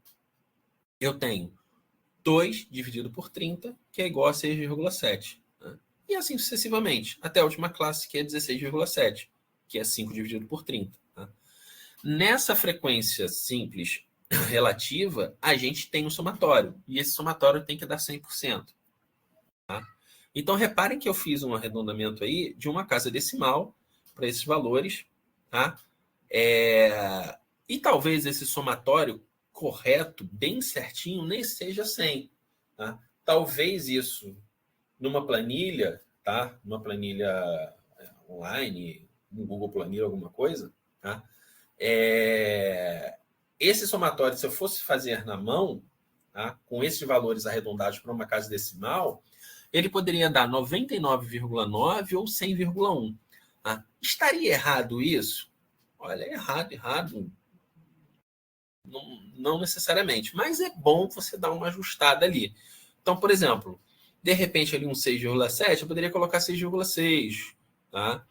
eu tenho 2 dividido por 30, que é igual a 6,7. Né? E assim sucessivamente, até a última classe, que é 16,7, que é 5 dividido por 30. Tá? Nessa frequência simples relativa, a gente tem um somatório. E esse somatório tem que dar 100%. Tá? Então, reparem que eu fiz um arredondamento aí de uma casa decimal para esses valores. Tá? E talvez esse somatório correto, bem certinho, nem seja 100. Tá? Talvez isso, numa planilha, tá? Numa planilha online, no Google Planilha, alguma coisa, tá? Esse somatório, se eu fosse fazer na mão, tá? Com esses valores arredondados para uma casa decimal, ele poderia dar 99,9 ou 100,1. Tá? Estaria errado isso? Olha, errado. Não necessariamente, mas é bom você dar uma ajustada ali. Então, por exemplo, de repente ali um 6,7, eu poderia colocar 6,6, tá?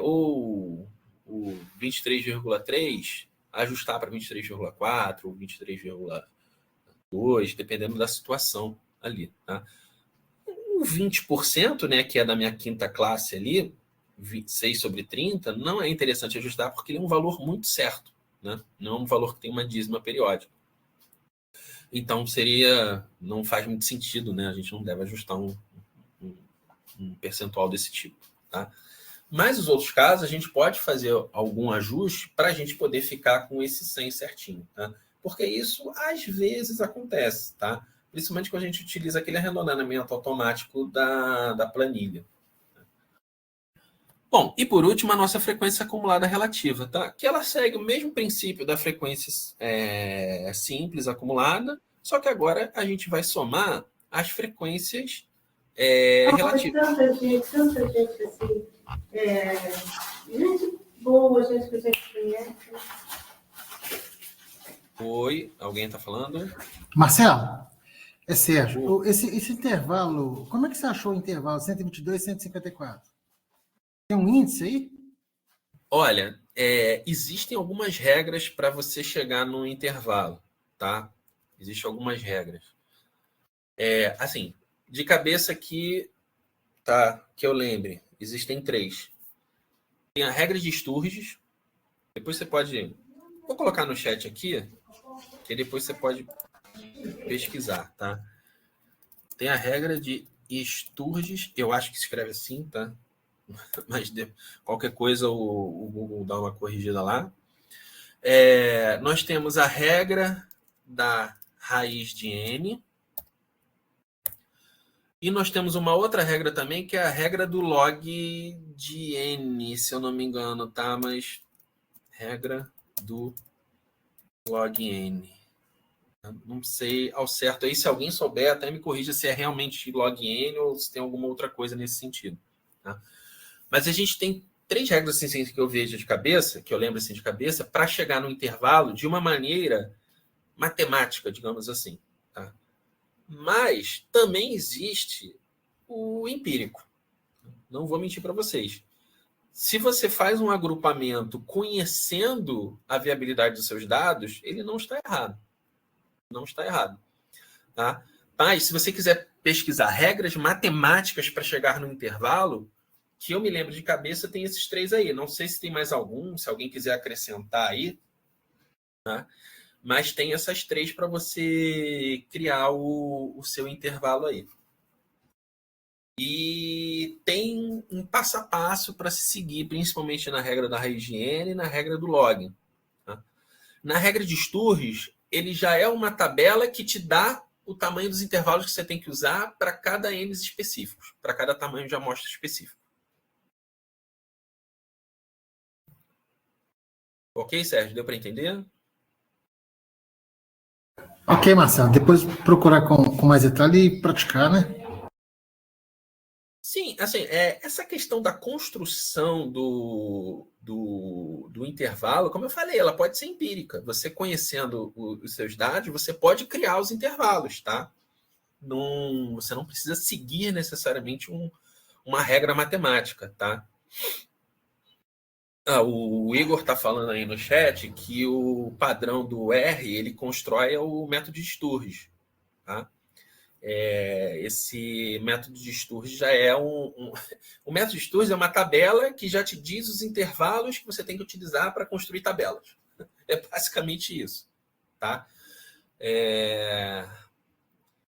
Ou o 23,3, ajustar para 23,4 ou 23,2, dependendo da situação ali, tá? O 20%, né, que é da minha quinta classe ali, 6/30, não é interessante ajustar porque ele é um valor muito certo, né? Não é um valor que tem uma dízima periódica. Então não faz muito sentido, né? A gente não deve ajustar um percentual desse tipo, tá? Mas os outros casos a gente pode fazer algum ajuste para a gente poder ficar com esse 100 certinho, tá? Porque isso às vezes acontece, tá? Principalmente quando a gente utiliza aquele arredondamento automático da planilha. Bom, e por último, a nossa frequência acumulada relativa, tá? Que ela segue o mesmo princípio da frequência simples acumulada, só que agora a gente vai somar as frequências relativas. Tanta gente assim, gente boa, gente que a gente conhece. Oi, alguém está falando? Marcelo, é Sérgio. Esse intervalo, como é que você achou o intervalo 122 e 154? Tem um índice aí? Olha, existem algumas regras para você chegar no intervalo, tá? Existem algumas regras. Assim, de cabeça aqui, tá? Que eu lembre, existem 3. Tem a regra de Sturges. Depois você pode... Vou colocar no chat aqui, que depois você pode pesquisar, tá? Tem a regra de Sturges, eu acho que se escreve assim, tá? Mas qualquer coisa o Google dá uma corrigida lá. Nós temos a regra da raiz de n. E nós temos uma outra regra também, que é a regra do log de n, se eu não me engano, tá? Mas regra do log n. Não sei ao certo aí, se alguém souber, até me corrija se é realmente log n ou se tem alguma outra coisa nesse sentido, tá? Mas a gente tem 3 regras assim, que eu vejo de cabeça, que eu lembro assim de cabeça, para chegar no intervalo de uma maneira matemática, digamos assim. Tá? Mas também existe o empírico. Não vou mentir para vocês. Se você faz um agrupamento conhecendo a viabilidade dos seus dados, ele não está errado. Não está errado. Tá? Mas se você quiser pesquisar regras matemáticas para chegar no intervalo, que eu me lembro de cabeça, tem esses 3 aí. Não sei se tem mais algum, se alguém quiser acrescentar aí, tá? Mas tem essas 3 para você criar o seu intervalo aí. E tem um passo a passo para se seguir, principalmente na regra da raiz de n e na regra do log. Tá? Na regra de Sturges, ele já é uma tabela que te dá o tamanho dos intervalos que você tem que usar para cada n específicos, para cada tamanho de amostra específico. Ok, Sérgio? Deu para entender? Ok, Marcelo. Depois procurar com mais detalhe e praticar, né? Sim, assim, essa questão da construção do intervalo, como eu falei, ela pode ser empírica. Você conhecendo os seus dados, você pode criar os intervalos, tá? Você não precisa seguir necessariamente uma regra matemática, tá? O Igor está falando aí no chat que o padrão do R ele constrói o método de Sturges, tá? esse método de Sturges já é o método de Sturges é uma tabela que já te diz os intervalos que você tem que utilizar para construir tabelas. É basicamente isso, tá?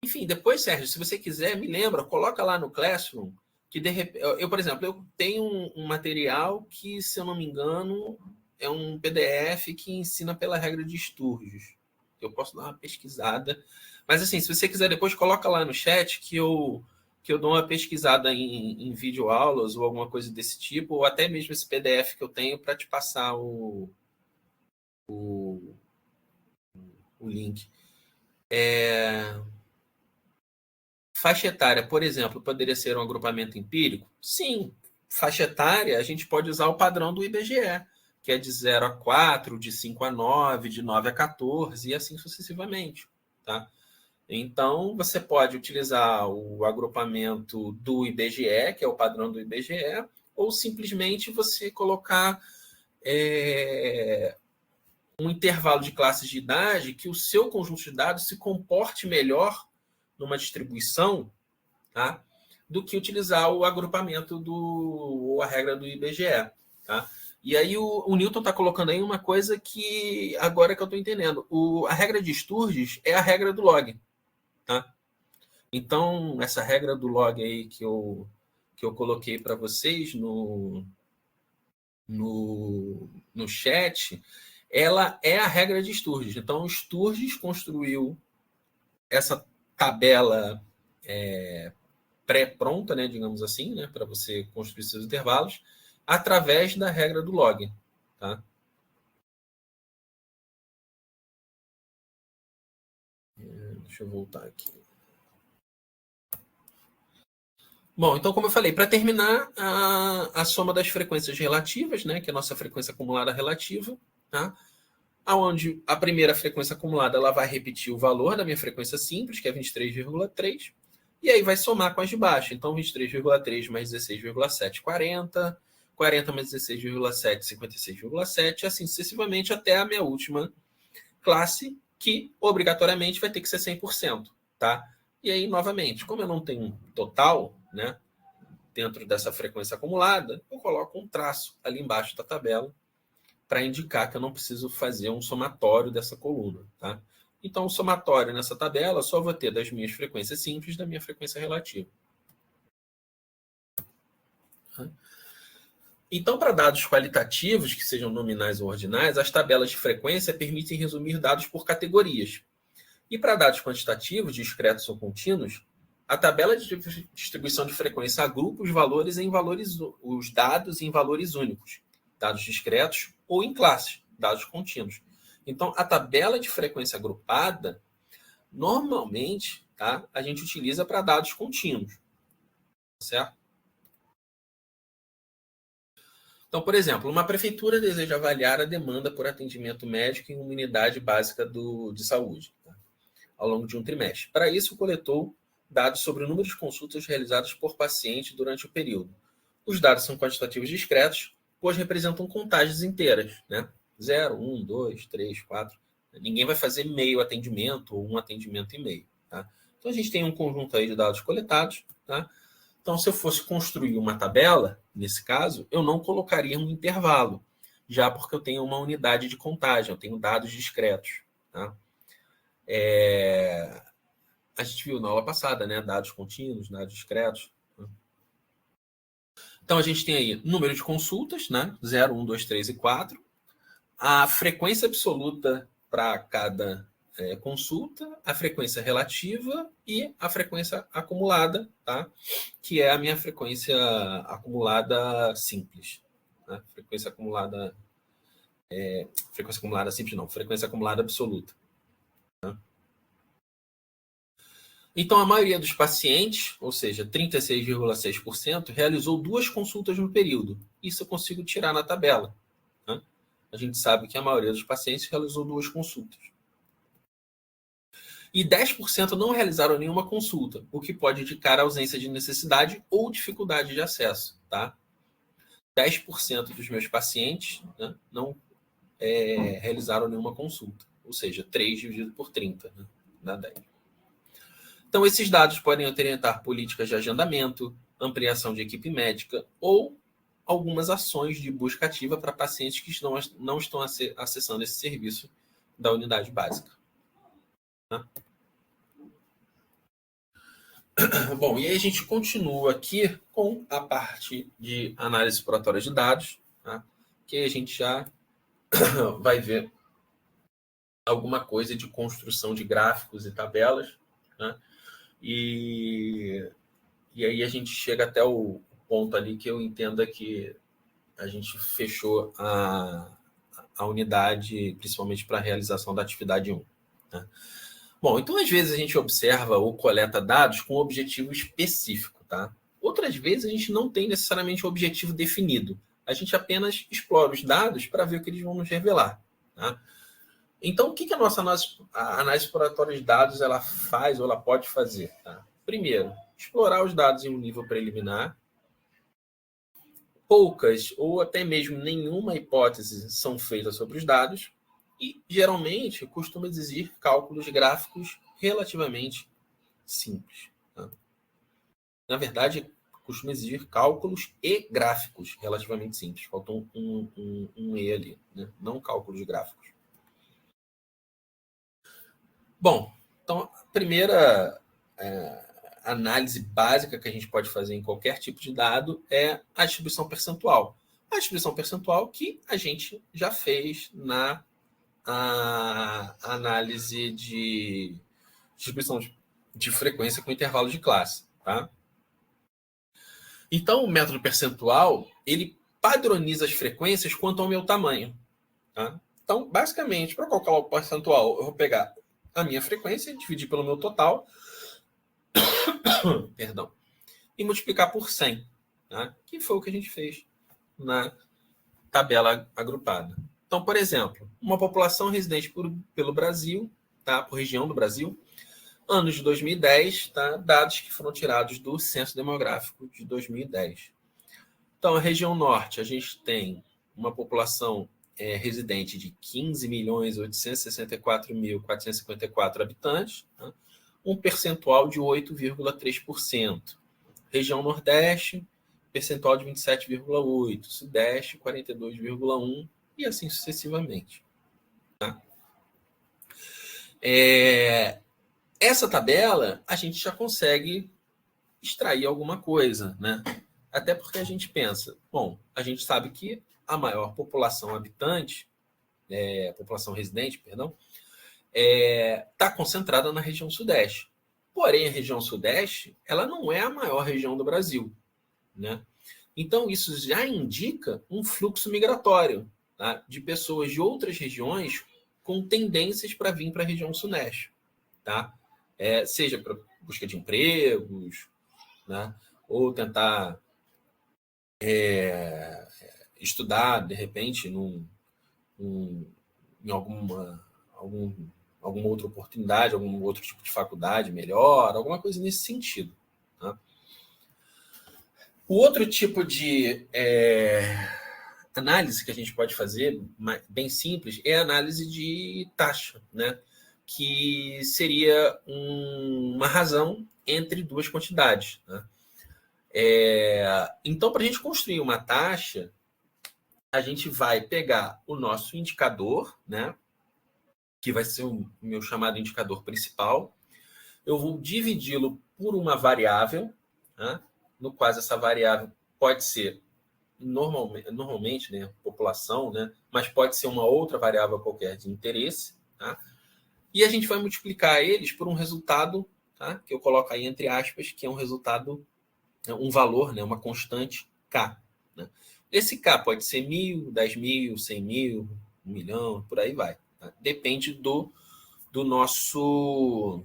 Enfim, depois, Sérgio, se você quiser, me lembra, coloca lá no Classroom, que de repente, por exemplo, eu tenho um material que, se eu não me engano, é um PDF que ensina pela regra de Sturges. Eu posso dar uma pesquisada. Mas, assim, se você quiser, depois coloca lá no chat que eu dou uma pesquisada em videoaulas ou alguma coisa desse tipo, ou até mesmo esse PDF que eu tenho para te passar o link. Faixa etária, por exemplo, poderia ser um agrupamento empírico? Sim. Faixa etária, a gente pode usar o padrão do IBGE, que é de 0 a 4, de 5 a 9, de 9 a 14 e assim sucessivamente. Tá? Então, você pode utilizar o agrupamento do IBGE, que é o padrão do IBGE, ou simplesmente você colocar um intervalo de classes de idade que o seu conjunto de dados se comporte melhor numa distribuição, tá? Do que utilizar o agrupamento ou a regra do IBGE. Tá? E aí o Newton está colocando aí uma coisa que agora que eu estou entendendo. A regra de Sturges é a regra do log. Tá? Então, essa regra do log aí que eu coloquei para vocês no chat, ela é a regra de Sturges. Então, o Sturges construiu essa tabela pré-pronta, né, digamos assim, né, para você construir seus intervalos, através da regra do log. Tá? Deixa eu voltar aqui. Bom, então, como eu falei, para terminar, a soma das frequências relativas, né, que é a nossa frequência acumulada relativa, tá? Onde a primeira frequência acumulada ela vai repetir o valor da minha frequência simples, que é 23,3, e aí vai somar com as de baixo. Então, 23,3 mais 16,7, 40. 40 mais 16,7, 56,7, e assim sucessivamente até a minha última classe, que obrigatoriamente vai ter que ser 100%. Tá? E aí, novamente, como eu não tenho total, né, dentro dessa frequência acumulada, eu coloco um traço ali embaixo da tabela para indicar que eu não preciso fazer um somatório dessa coluna. Tá? Então, o somatório nessa tabela só vou ter das minhas frequências simples da minha frequência relativa. Então, para dados qualitativos, que sejam nominais ou ordinais, as tabelas de frequência permitem resumir dados por categorias. E para dados quantitativos, discretos ou contínuos, a tabela de distribuição de frequência agrupa os dados em valores únicos, dados discretos ou em classes, dados contínuos. Então, a tabela de frequência agrupada, normalmente, tá, a gente utiliza para dados contínuos. Certo? Então, por exemplo, uma prefeitura deseja avaliar a demanda por atendimento médico em uma unidade básica de saúde, tá? Ao longo de um trimestre. Para isso, coletou dados sobre o número de consultas realizadas por paciente durante o período. Os dados são quantitativos discretos, pois representam contagens inteiras, né? 0, 1, 2, 3, 4. Ninguém vai fazer meio atendimento ou um atendimento e meio. Tá? Então, a gente tem um conjunto aí de dados coletados. Tá? Então, se eu fosse construir uma tabela, nesse caso, eu não colocaria um intervalo, já porque eu tenho uma unidade de contagem, eu tenho dados discretos. Tá? A gente viu na aula passada, né? Dados contínuos, dados discretos. Então, a gente tem aí número de consultas, né? 0, 1, 2, 3 e 4. A frequência absoluta para cada consulta, a frequência relativa e a frequência acumulada, tá? Que é a minha frequência acumulada simples. Né? Frequência acumulada simples não, frequência acumulada absoluta. Tá? Então, a maioria dos pacientes, ou seja, 36,6%, realizou 2 consultas no período. Isso eu consigo tirar na tabela. Né? A gente sabe que a maioria dos pacientes realizou 2 consultas. E 10% não realizaram nenhuma consulta, o que pode indicar ausência de necessidade ou dificuldade de acesso. Tá? 10% dos meus pacientes, né, não realizaram nenhuma consulta. Ou seja, 3 dividido por 30, né, dá 10. Então, esses dados podem orientar políticas de agendamento, ampliação de equipe médica ou algumas ações de busca ativa para pacientes que não estão acessando esse serviço da unidade básica. Bom, e aí a gente continua aqui com a parte de análise exploratória de dados, tá? Que a gente já vai ver alguma coisa de construção de gráficos e tabelas, né? E aí a gente chega até o ponto ali que eu entenda que a gente fechou a unidade, principalmente para a realização da atividade 1. Né? Bom, então às vezes a gente observa ou coleta dados com objetivo específico, tá? Outras vezes a gente não tem necessariamente um objetivo definido. A gente apenas explora os dados para ver o que eles vão nos revelar, tá? Então, o que a nossa análise exploratória de dados ela faz ou ela pode fazer? Tá? Primeiro, explorar os dados em um nível preliminar. Poucas ou até mesmo nenhuma hipótese são feitas sobre os dados e, geralmente, costuma exigir cálculos gráficos relativamente simples. Tá? Na verdade, costuma exigir cálculos e gráficos relativamente simples. Faltou um E ali, né? Não cálculos gráficos. Bom, então a primeira análise básica que a gente pode fazer em qualquer tipo de dado é a distribuição percentual. A distribuição percentual que a gente já fez na análise de distribuição de frequência com intervalo de classe. Tá? Então, o método percentual, ele padroniza as frequências quanto ao meu tamanho. Tá? Então, basicamente, para calcular o percentual, eu vou pegar a minha frequência, dividir pelo meu total, perdão, e multiplicar por 100, tá? Que foi o que a gente fez na tabela agrupada. Então, por exemplo, uma população residente pelo Brasil, tá? Por região do Brasil, anos de 2010, tá? Dados que foram tirados do Censo Demográfico de 2010. Então, a região norte, a gente tem uma população residente de 15.864.454 habitantes, tá? Um percentual de 8,3%. Região Nordeste, percentual de 27,8%. Sudeste, 42,1%. E assim sucessivamente. Tá? Essa tabela, a gente já consegue extrair alguma coisa, né? Até porque a gente pensa, bom, a gente sabe que a maior população população residente, perdão, está concentrada na região Sudeste. Porém, a região Sudeste, ela não é a maior região do Brasil, né? Então, isso já indica um fluxo migratório, tá? De pessoas de outras regiões com tendências para vir para a região Sudeste, tá? Seja para busca de empregos, né? Ou tentar estudar, de repente, em alguma outra oportunidade, algum outro tipo de faculdade melhor, alguma coisa nesse sentido. Tá? O outro tipo de análise que a gente pode fazer, bem simples, é a análise de taxa, né? Que seria uma razão entre duas quantidades. Né? Então, para a gente construir uma taxa, a gente vai pegar o nosso indicador, né? Que vai ser o meu chamado indicador principal. Eu vou dividi-lo por uma variável, né? No qual essa variável pode ser normalmente, né, população, né? Mas pode ser uma outra variável qualquer de interesse, tá? E a gente vai multiplicar eles por um resultado, tá? Que eu coloco aí entre aspas, que é um resultado, um valor, né? Uma constante K. Né? Esse K pode ser 1.000, 10.000, 100.000, 1 milhão, por aí vai. Tá? Depende do nosso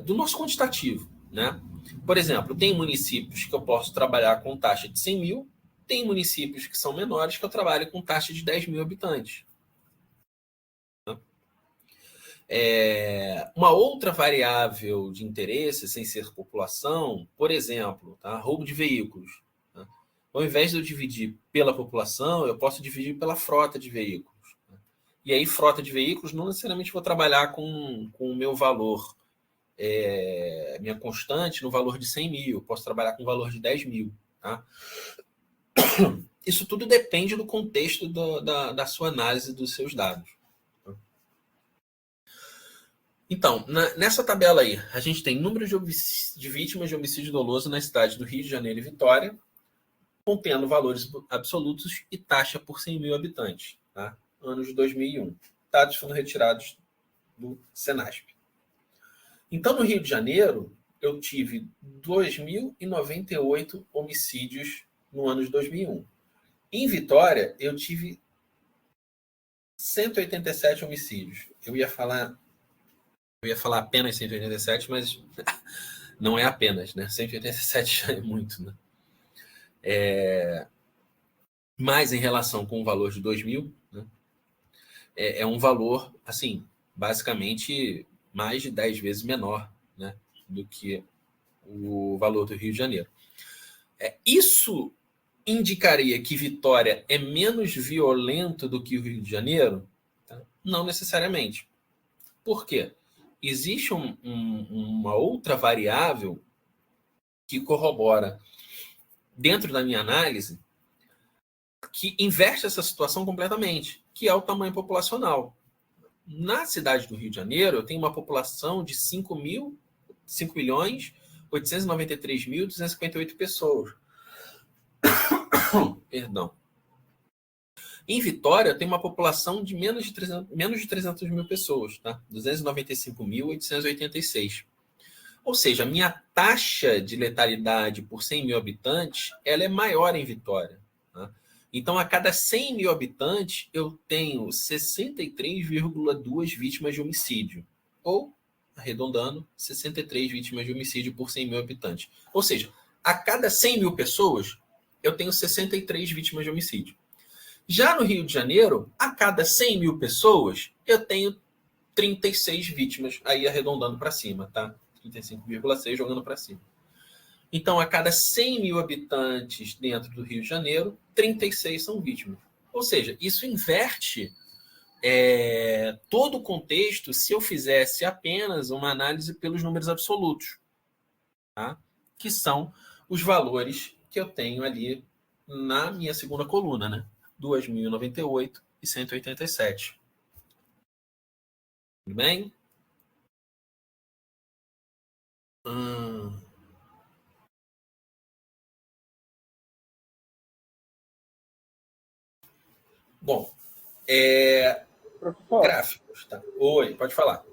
do nosso quantitativo, né? Por exemplo, tem municípios que eu posso trabalhar com taxa de 100 mil, tem municípios que são menores que eu trabalho com taxa de 10 mil habitantes. Uma outra variável de interesse, sem ser população, por exemplo, tá? Roubo de veículos. Tá? Ao invés de eu dividir pela população, eu posso dividir pela frota de veículos. Tá? E aí, frota de veículos, não necessariamente vou trabalhar com o meu valor, minha constante, no valor de 100 mil. Posso trabalhar com o valor de 10 mil. Tá? Isso tudo depende do contexto da sua análise dos seus dados. Então, nessa tabela aí, a gente tem número de vítimas de homicídio doloso nas cidades do Rio de Janeiro e Vitória, contendo valores absolutos e taxa por 100 mil habitantes. Tá? Anos de 2001. Dados foram retirados do Senasp. Então, no Rio de Janeiro, eu tive 2.098 homicídios no ano de 2001. Em Vitória, eu tive 187 homicídios. Eu ia falar apenas 187, mas não é apenas, né? 187 já é muito, né? Mas em relação com o valor de 2.000, né? É um valor, assim, basicamente mais de 10 vezes menor, né, do que o valor do Rio de Janeiro. Isso indicaria que Vitória é menos violento do que o Rio de Janeiro? Tá? Não necessariamente. Por quê? Existe uma outra variável que corrobora dentro da minha análise que inverte essa situação completamente, que é o tamanho populacional. Na cidade do Rio de Janeiro, eu tenho uma população de 5.893.258 pessoas. Perdão. Em Vitória, eu tenho uma população de menos de 300 mil pessoas, tá? 295.886. Ou seja, a minha taxa de letalidade por 100 mil habitantes ela é maior em Vitória. Tá? Então, a cada 100 mil habitantes, eu tenho 63,2 vítimas de homicídio. Ou, arredondando, 63 vítimas de homicídio por 100 mil habitantes. Ou seja, a cada 100 mil pessoas, eu tenho 63 vítimas de homicídio. Já no Rio de Janeiro, a cada 100 mil pessoas, eu tenho 36 vítimas, aí arredondando para cima, tá? 35,6 jogando para cima. Então, a cada 100 mil habitantes dentro do Rio de Janeiro, 36 são vítimas. Ou seja, isso inverte todo o contexto se eu fizesse apenas uma análise pelos números absolutos, tá? Que são os valores que eu tenho ali na minha segunda coluna, né? 2.098 e 187. Tudo bem? Bom, Professor, gráficos, tá? Oi, pode falar.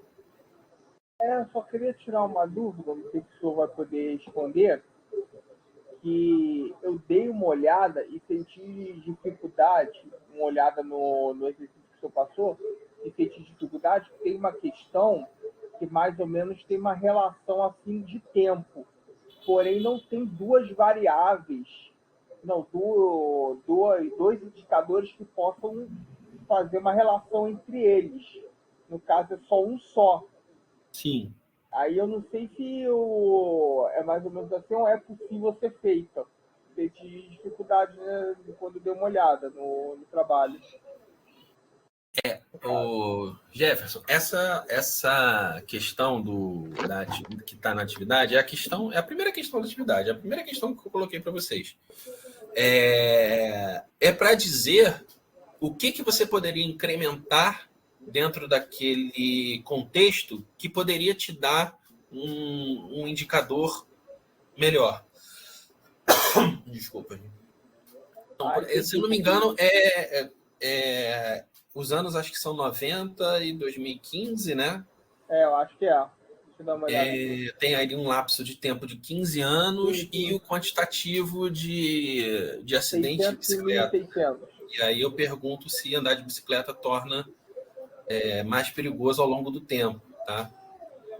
só queria tirar uma dúvida, não sei se o senhor vai poder responder, que eu dei uma olhada e senti dificuldade, uma olhada no exercício que o senhor passou, e senti dificuldade, porque tem uma questão que mais ou menos tem uma relação assim de tempo, porém não tem duas variáveis, não, dois indicadores que possam fazer uma relação entre eles. No caso, é só um só. Sim. Aí eu não sei se é mais ou menos assim ou é possível ser feita. Eu tive dificuldade, né, quando dei uma olhada no trabalho. O Jefferson, essa questão que está na atividade é a primeira questão da atividade, é a primeira questão que eu coloquei para vocês. É para dizer o que você poderia incrementar dentro daquele contexto que poderia te dar um indicador melhor. Desculpa. Então, se eu não me engano, os anos acho que são 90 e 2015, né? Eu acho que é. Deixa eu dar uma olhada. Tem aí um lapso de tempo de 15 anos sim. E o quantitativo de acidente de bicicleta. 600. E aí eu pergunto se andar de bicicleta torna mais perigoso ao longo do tempo, tá?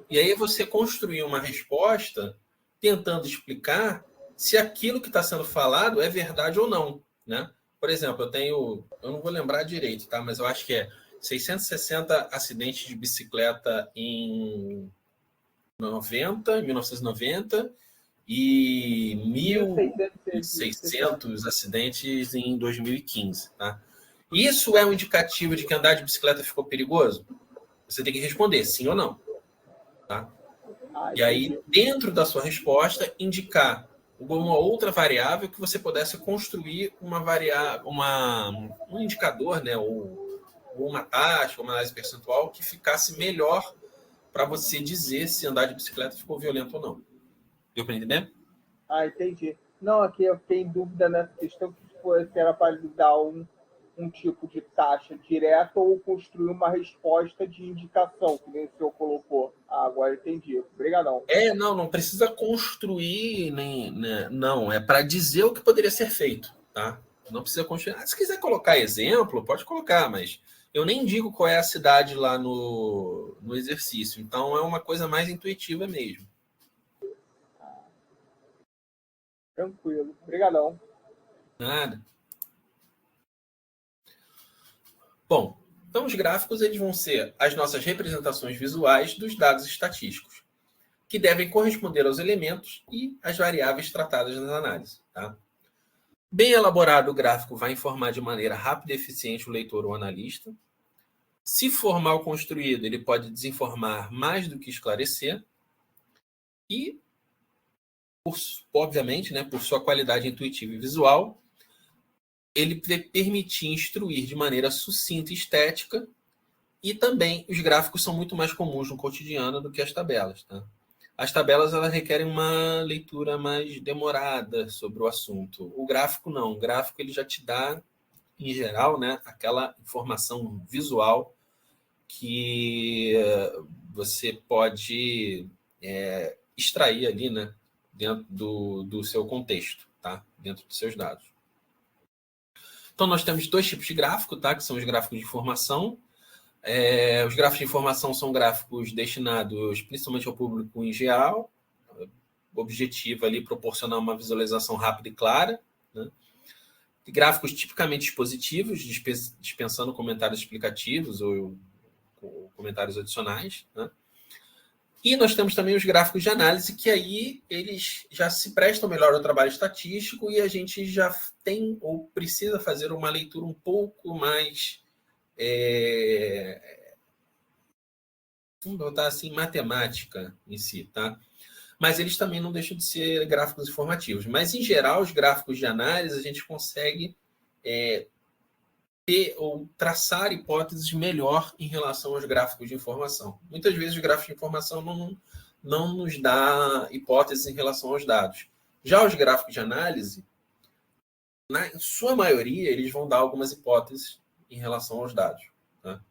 E aí você construir uma resposta tentando explicar se aquilo que está sendo falado é verdade ou não, né? Por exemplo, eu não vou lembrar direito, tá? Mas eu acho que é 660 acidentes de bicicleta em 1990 e 1.600 acidentes em 2015, tá? Isso é um indicativo de que andar de bicicleta ficou perigoso? Você tem que responder sim ou não. Tá? E aí, dentro da sua resposta, indicar alguma outra variável que você pudesse construir um indicador, né, ou uma taxa, uma análise percentual que ficasse melhor para você dizer se andar de bicicleta ficou violento ou não. Deu para entender? Entendi. Não, aqui eu fiquei em dúvida nessa questão se era para dar um tipo de taxa direta ou construir uma resposta de indicação, que nem o senhor colocou. Agora entendi. Obrigadão. Não precisa construir, nem, né, não, é para dizer o que poderia ser feito, tá? Não precisa construir. Se quiser colocar exemplo, pode colocar, mas eu nem digo qual é a cidade lá no exercício, então é uma coisa mais intuitiva mesmo. Tranquilo. Obrigadão. Nada. Bom, então os gráficos eles vão ser as nossas representações visuais dos dados estatísticos, que devem corresponder aos elementos e às variáveis tratadas nas análises. Tá? Bem elaborado, o gráfico vai informar de maneira rápida e eficiente o leitor ou analista. Se for mal construído, ele pode desinformar mais do que esclarecer. E, obviamente, né, por sua qualidade intuitiva e visual, ele permitir instruir de maneira sucinta e estética, e também os gráficos são muito mais comuns no cotidiano do que as tabelas. Tá? As tabelas elas requerem uma leitura mais demorada sobre o assunto. O gráfico não. O gráfico ele já te dá, em geral, né, aquela informação visual que você pode extrair ali, né, dentro do seu contexto, tá? Dentro dos seus dados. Então, nós temos dois tipos de gráfico, tá? Que são os gráficos de informação. Os gráficos de informação são gráficos destinados principalmente ao público em geral. O objetivo ali é proporcionar uma visualização rápida e clara. Né? Gráficos tipicamente expositivos, dispensando comentários explicativos ou comentários adicionais. Né? E nós temos também os gráficos de análise, que aí eles já se prestam melhor ao trabalho estatístico e a gente já tem ou precisa fazer uma leitura um pouco mais, vamos botar assim, matemática em si, tá? Mas eles também não deixam de ser gráficos informativos. Mas, em geral, os gráficos de análise a gente consegue ter ou traçar hipóteses melhor em relação aos gráficos de informação. Muitas vezes os gráficos de informação não nos dá hipóteses em relação aos dados. Já os gráficos de análise, em sua maioria, eles vão dar algumas hipóteses em relação aos dados. Tá?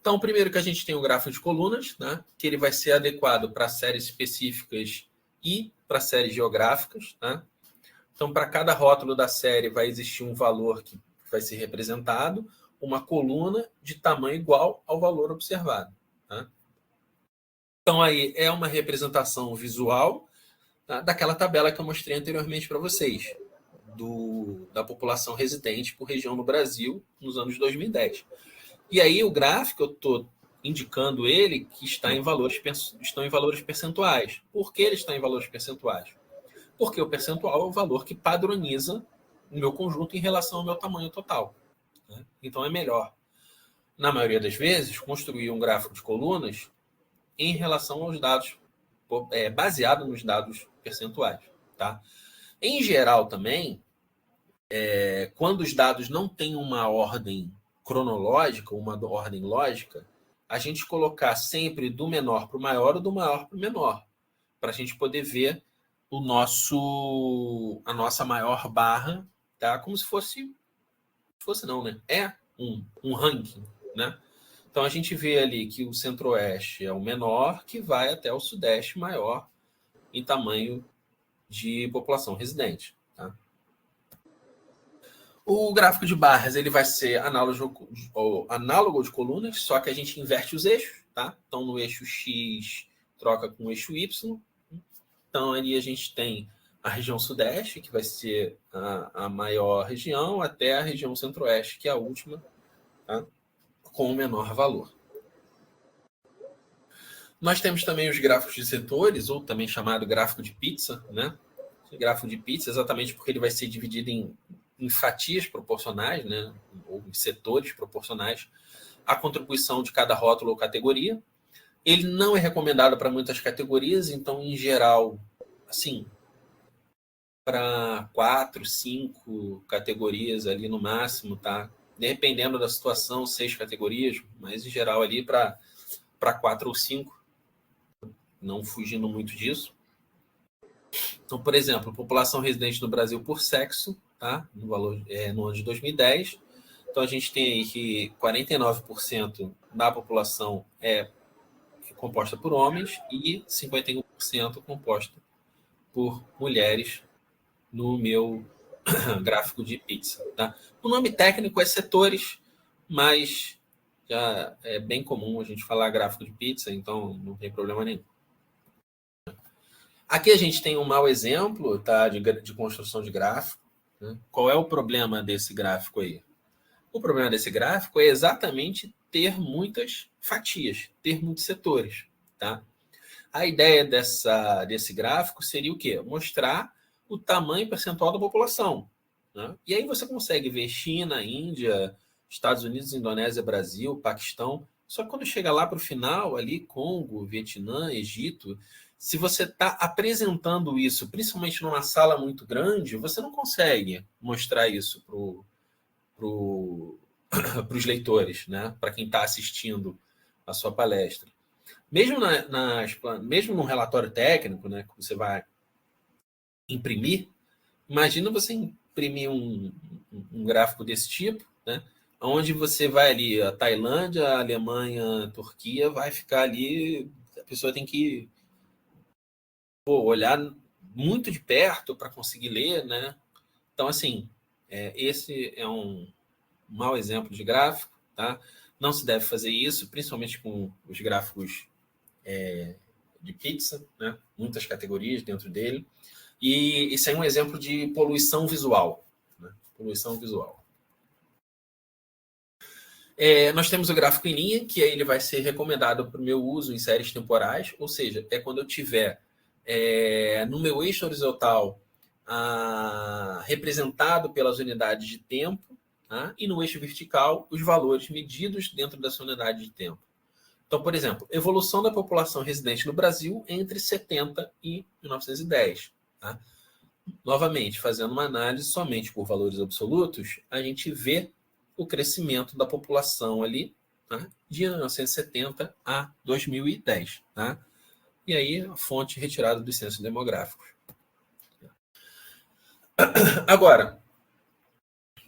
Então, primeiro que a gente tem o gráfico de colunas, né, que ele vai ser adequado para séries específicas e para séries geográficas. Tá? Então, para cada rótulo da série vai existir um valor que vai ser representado, uma coluna de tamanho igual ao valor observado. Tá? Então, aí é uma representação visual, tá, daquela tabela que eu mostrei anteriormente para vocês, da população residente por região no Brasil nos anos 2010. E aí o gráfico, eu estou indicando ele que estão em valores percentuais. Por que ele está em valores percentuais? Porque o percentual é o valor que padroniza o meu conjunto em relação ao meu tamanho total. Né? Então é melhor, na maioria das vezes, construir um gráfico de colunas em relação aos dados, baseado nos dados percentuais. Tá? Em geral também, quando os dados não têm uma ordem cronológica, uma ordem lógica, a gente colocar sempre do menor para o maior ou do maior para o menor, para a gente poder ver a nossa maior barra, tá? Como se fosse não, né? É um ranking, né? Então a gente vê ali que o centro-oeste é o menor, que vai até o sudeste maior em tamanho de população residente, tá? O gráfico de barras ele vai ser análogo de colunas, só que a gente inverte os eixos, tá? Então no eixo X troca com o eixo Y. Então, ali a gente tem a região sudeste, que vai ser a maior região, até a região centro-oeste, que é a última, tá? Com o menor valor. Nós temos também os gráficos de setores, ou também chamado gráfico de pizza, né? Esse gráfico de pizza, exatamente porque ele vai ser dividido em em fatias proporcionais, né, ou em setores proporcionais, a contribuição de cada rótulo ou categoria. Ele não é recomendado para muitas categorias, então, em geral, assim, para 4, 5 categorias ali no máximo, tá? Dependendo da situação, 6 categorias, mas em geral ali para 4 ou 5, não fugindo muito disso. Então, por exemplo, população residente no Brasil por sexo, tá? No valor no ano de 2010. Então, a gente tem aí que 49% da população é composta por homens e 51% composta por mulheres no meu gráfico de pizza. Tá? O nome técnico é setores, mas já é bem comum a gente falar gráfico de pizza, então não tem problema nenhum. Aqui a gente tem um mau exemplo, tá, de construção de gráfico. Né? Qual é o problema desse gráfico aí? O problema desse gráfico é exatamente ter muitas fatias, ter muitos setores. Tá? A ideia desse gráfico seria o quê? Mostrar o tamanho percentual da população. Né? E aí você consegue ver China, Índia, Estados Unidos, Indonésia, Brasil, Paquistão. Só que quando chega lá para o final, ali, Congo, Vietnã, Egito, se você está apresentando isso, principalmente numa sala muito grande, você não consegue mostrar isso para os leitores, né? Para quem está assistindo a sua palestra. Mesmo, mesmo no relatório técnico, né, que você vai imprimir, imagina você imprimir um gráfico desse tipo, né, onde você vai ali, a Tailândia, a Alemanha, a Turquia, vai ficar ali, a pessoa tem que olhar muito de perto para conseguir ler, né? Então, assim, esse é um mau exemplo de gráfico, tá? Não se deve fazer isso, principalmente com os gráficos de pizza, né? Muitas categorias dentro dele. E isso é um exemplo de poluição visual. Né? Poluição visual. Nós temos o gráfico em linha, que aí ele vai ser recomendado para o meu uso em séries temporais, ou seja, é quando eu tiver no meu eixo horizontal representado pelas unidades de tempo, tá? E no eixo vertical os valores medidos dentro dessa unidade de tempo. Então, por exemplo, evolução da população residente no Brasil entre 70 e 1910. Tá? Novamente, fazendo uma análise somente por valores absolutos, a gente vê o crescimento da população ali, tá? De 1970 a 2010. Tá? E aí, a fonte retirada dos censos demográficos. Agora,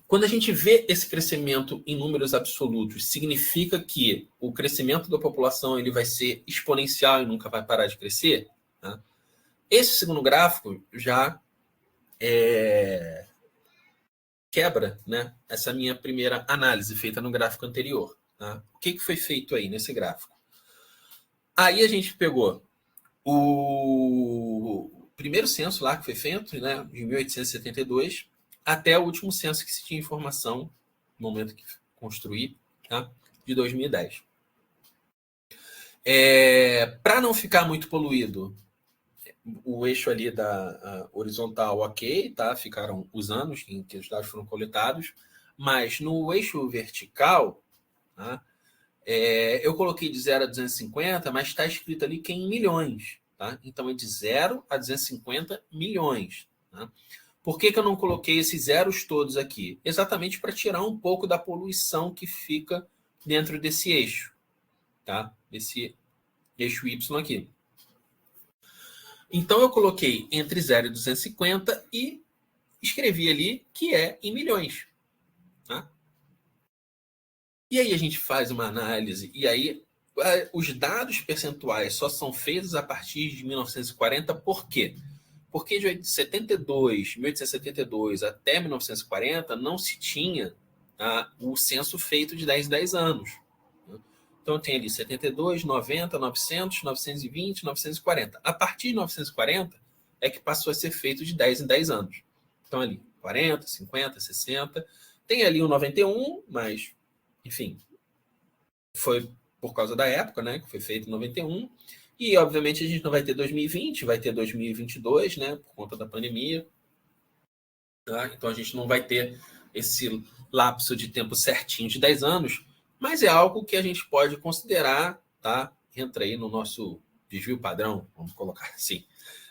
quando a gente vê esse crescimento em números absolutos, significa que o crescimento da população ele vai ser exponencial e nunca vai parar de crescer? Tá? Esse segundo gráfico já quebra, né, essa minha primeira análise feita no gráfico anterior. Tá? O que foi feito aí nesse gráfico? Aí a gente pegou o primeiro censo lá que foi feito, né, de 1872, até o último censo que se tinha informação no momento que construí, tá, de 2010. Para não ficar muito poluído, o eixo ali da horizontal, ok, tá? Ficaram os anos em que os dados foram coletados, mas no eixo vertical, tá? Eu coloquei de 0 a 250, mas está escrito ali que é em milhões, tá? Então é de 0 a 250 milhões. Tá? Por que eu não coloquei esses zeros todos aqui? Exatamente para tirar um pouco da poluição que fica dentro desse eixo, tá? Desse eixo Y aqui. Então, eu coloquei entre 0 e 250 e escrevi ali que é em milhões. Tá? E aí a gente faz uma análise, e aí os dados percentuais só são feitos a partir de 1940, por quê? Porque de 1872 até 1940 não se tinha o censo feito de 10 em 10 anos. Então, tem ali 72, 90, 900, 920, 940. A partir de 940 é que passou a ser feito de 10 em 10 anos. Então, ali, 40, 50, 60. Tem ali o 91, mas, enfim, foi por causa da época, né, que foi feito em 91. E, obviamente, a gente não vai ter 2020, vai ter 2022, né, por conta da pandemia. tá? Então a gente não vai ter esse lapso de tempo certinho de 10 anos, mas é algo que a gente pode considerar, tá? Entra aí no nosso desvio padrão, vamos colocar assim.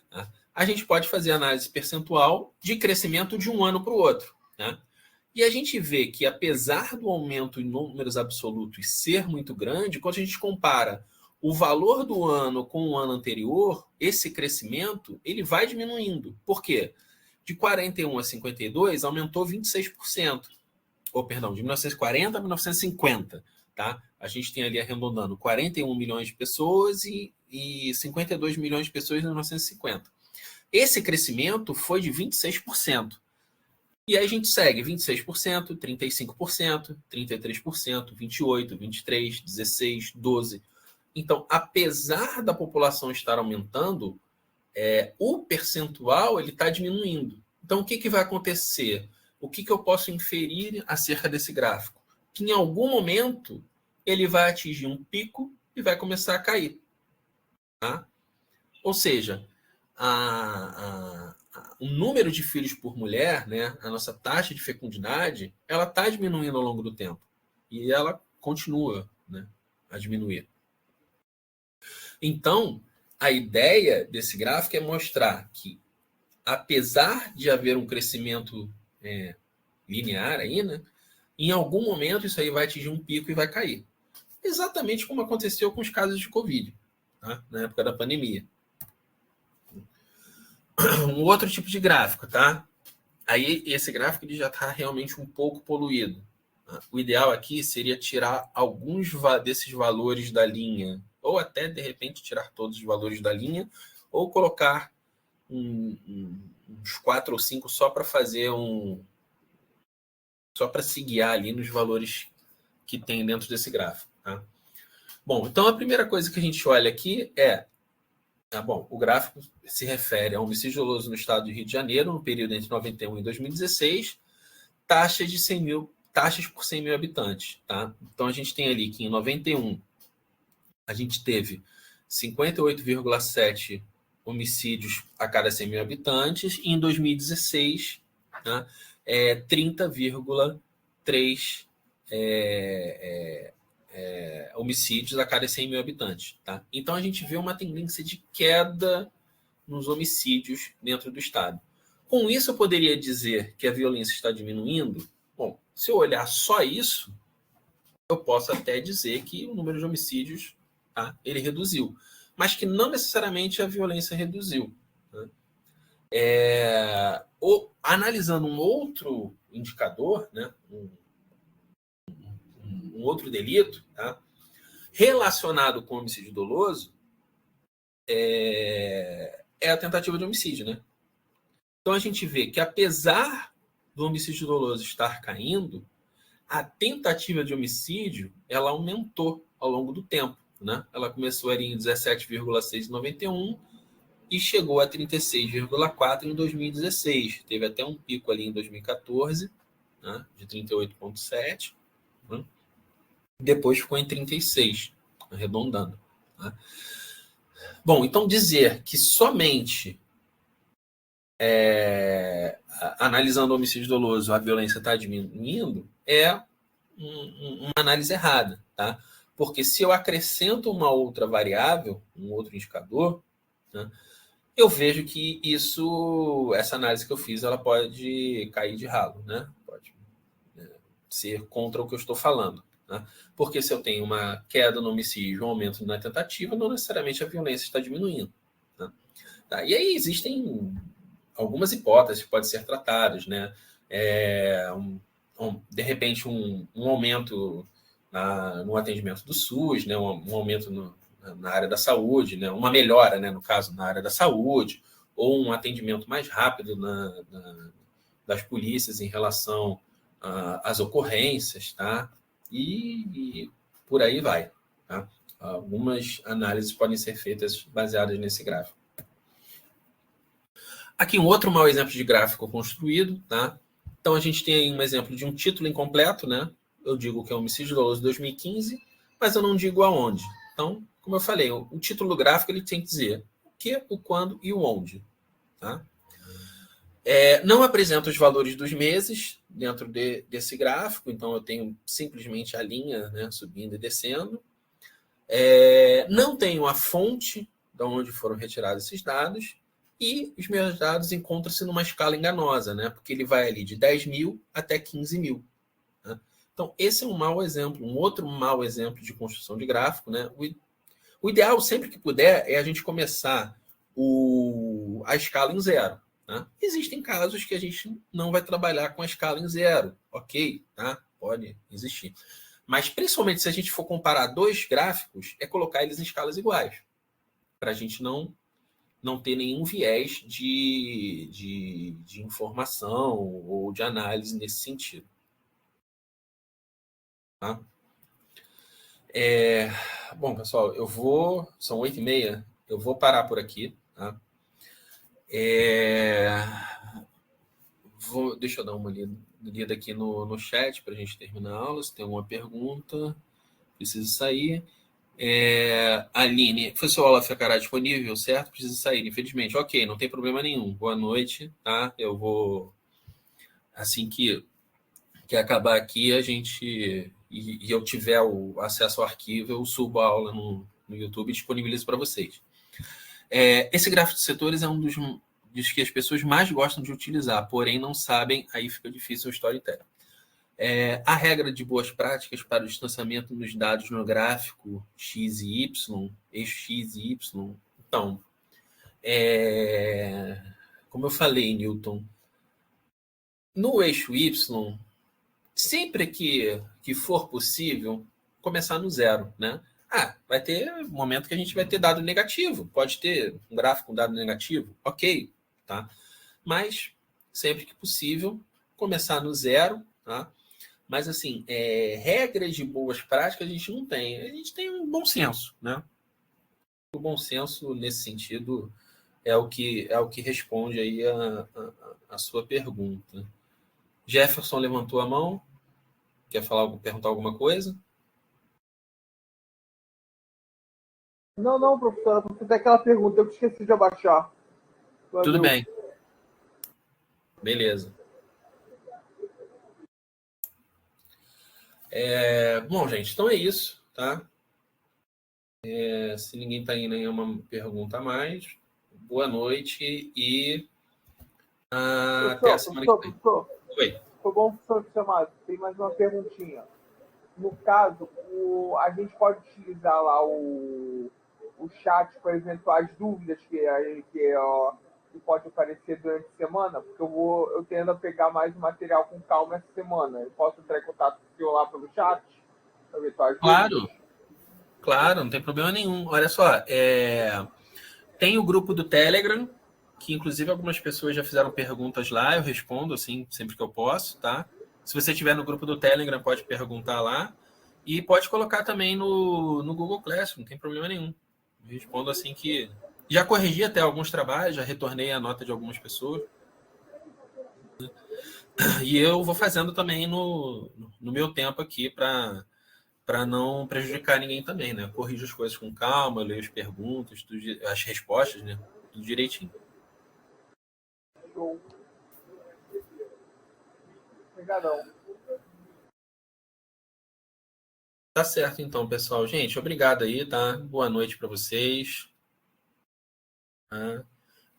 Tá? A gente pode fazer análise percentual de crescimento de um ano para o outro, né? E a gente vê que, apesar do aumento em números absolutos ser muito grande, quando a gente compara o valor do ano com o ano anterior, esse crescimento ele vai diminuindo. Por quê? De 41 a 52 aumentou 26%. Ou, perdão, de 1940 a 1950. Tá? A gente tem ali arredondando 41 milhões de pessoas e 52 milhões de pessoas em 1950. Esse crescimento foi de 26%. E aí a gente segue 26%, 35%, 33%, 28%, 23%, 16%, 12%. Então, apesar da população estar aumentando, o percentual ele está diminuindo. Então, o que vai acontecer? O que eu posso inferir acerca desse gráfico? Que em algum momento ele vai atingir um pico e vai começar a cair. Tá? Ou seja, o número de filhos por mulher, né, a nossa taxa de fecundidade, ela está diminuindo ao longo do tempo. E ela continua, né, a diminuir. Então, a ideia desse gráfico é mostrar que, apesar de haver um crescimento linear aí, né, em algum momento isso aí vai atingir um pico e vai cair. Exatamente como aconteceu com os casos de Covid, tá? Na época da pandemia. Um outro tipo de gráfico, tá? Aí esse gráfico ele já está realmente um pouco poluído. Tá? O ideal aqui seria tirar alguns desses valores da linha, ou até, de repente, tirar todos os valores da linha, ou colocar uns 4 ou 5 só para fazer só para se guiar ali nos valores que tem dentro desse gráfico. Tá? Bom, então a primeira coisa que a gente olha aqui é o gráfico se refere a homicídio doloso no estado do Rio de Janeiro, no período entre 91 e 2016, taxas por 100 mil habitantes. Tá? Então, a gente tem ali que em 91 a gente teve 58,7 homicídios a cada 100 mil habitantes, e em 2016, tá? 30,3 homicídios a cada 100 mil habitantes. Tá? Então, a gente vê uma tendência de queda nos homicídios dentro do estado. Com isso, eu poderia dizer que a violência está diminuindo? Bom, se eu olhar só isso, eu posso até dizer que o número de homicídios, tá, ele reduziu, mas que não necessariamente a violência reduziu. Né? Analisando um outro indicador, né, um outro delito, tá, relacionado com o homicídio doloso, é a tentativa de homicídio, né? Então a gente vê que, apesar do homicídio doloso estar caindo, a tentativa de homicídio ela aumentou ao longo do tempo, né? Ela começou ali em 17,6 em 91 e chegou a 36,4 em 2016. Teve até um pico ali em 2014, né, de 38,7, né? Depois ficou em 36, arredondando. Né? Bom, então dizer que somente analisando o homicídio doloso a violência está diminuindo é uma análise errada, tá? Porque se eu acrescento uma outra variável, um outro indicador, né, eu vejo que essa análise que eu fiz, ela pode cair de ralo, né? Pode ser contra o que eu estou falando. Né? Porque se eu tenho uma queda no homicídio, um aumento na tentativa, não necessariamente a violência está diminuindo. Né? Tá? E aí existem algumas hipóteses que podem ser tratadas, né? De repente, um aumento no atendimento do SUS, né? Um aumento na área da saúde, né? Uma melhora, né? No caso, na área da saúde, ou um atendimento mais rápido das polícias em relação às ocorrências, tá? E por aí vai. Tá? Algumas análises podem ser feitas baseadas nesse gráfico. Aqui um outro mau exemplo de gráfico construído. Tá? Então, a gente tem aí um exemplo de um título incompleto. Né? Eu digo que é homicídio doloso de 2015, mas eu não digo aonde. Então, como eu falei, o título do gráfico ele tem que dizer o que, o quando e o onde. Tá? Não apresenta os valores dos meses dentro desse gráfico, então eu tenho simplesmente a linha, né, subindo e descendo. Não tenho a fonte de onde foram retirados esses dados, e os meus dados encontram-se numa escala enganosa, né, porque ele vai ali de 10 mil até 15 mil. Né? Então, esse é um mau exemplo, um outro mau exemplo de construção de gráfico. Né? O ideal, sempre que puder, é a gente começar a escala em zero. Né? Existem casos que a gente não vai trabalhar com a escala em zero, ok? Tá? Pode existir. Mas, principalmente, se a gente for comparar dois gráficos, é colocar eles em escalas iguais, para a gente não ter nenhum viés de informação ou de análise nesse sentido. Tá? Bom, pessoal, são 8h30, eu vou parar por aqui. Tá? Deixa eu dar uma lida aqui no chat para a gente terminar a aula. Se tem alguma pergunta, preciso sair. Aline, professor Olaf ficará disponível, certo? Preciso sair, infelizmente. Ok, não tem problema nenhum. Boa noite, tá? Eu vou, assim que acabar aqui, e eu tiver o acesso ao arquivo, eu subo a aula no YouTube e disponibilizo para vocês. Esse gráfico de setores é um dos que as pessoas mais gostam de utilizar, porém não sabem, aí fica difícil o storytelling. A regra de boas práticas para o distanciamento nos dados no gráfico X e Y, eixo X e Y. Então, como eu falei, Newton, no eixo Y, sempre que for possível, começar no zero, né? Vai ter um momento que a gente vai ter dado negativo. Pode ter um gráfico com dado negativo, ok, tá? Mas, sempre que possível, começar no zero, tá? Mas, assim, regras de boas práticas a gente não tem. A gente tem um bom senso, né? O bom senso, nesse sentido, é o que responde aí a sua pergunta. Jefferson levantou a mão. Quer perguntar alguma coisa? Não, professora. Você tem aquela pergunta, eu esqueci de abaixar. Tudo bem. Beleza. Bom, gente, então é isso, tá? Se ninguém está indo nenhuma pergunta a mais, boa noite e até a semana que vem. Oi. Foi bom, professor, chamado. Tem mais uma perguntinha. No caso, a gente pode utilizar lá o chat para eventuais dúvidas que pode aparecer durante a semana, porque eu tendo a pegar mais o material com calma essa semana. Eu posso entrar em contato com o senhor lá pelo chat? Para eventuais dúvidas? Claro, não tem problema nenhum. Olha só, tem o grupo do Telegram, que inclusive algumas pessoas já fizeram perguntas lá, eu respondo assim sempre que eu posso, tá? Se você estiver no grupo do Telegram, pode perguntar lá. E pode colocar também no Google Classroom, não tem problema nenhum. Eu respondo assim que... Já corrigi até alguns trabalhos, já retornei a nota de algumas pessoas. E eu vou fazendo também no meu tempo aqui para não prejudicar ninguém também, né? Eu corrijo as coisas com calma, eu leio as perguntas, as respostas, né? Tudo direitinho. Show. Obrigadão. Tá certo, então, pessoal. Gente, obrigado aí, tá? Boa noite para vocês. Tá?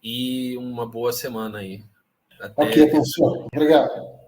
E uma boa semana aí. Ok, professor. Obrigado.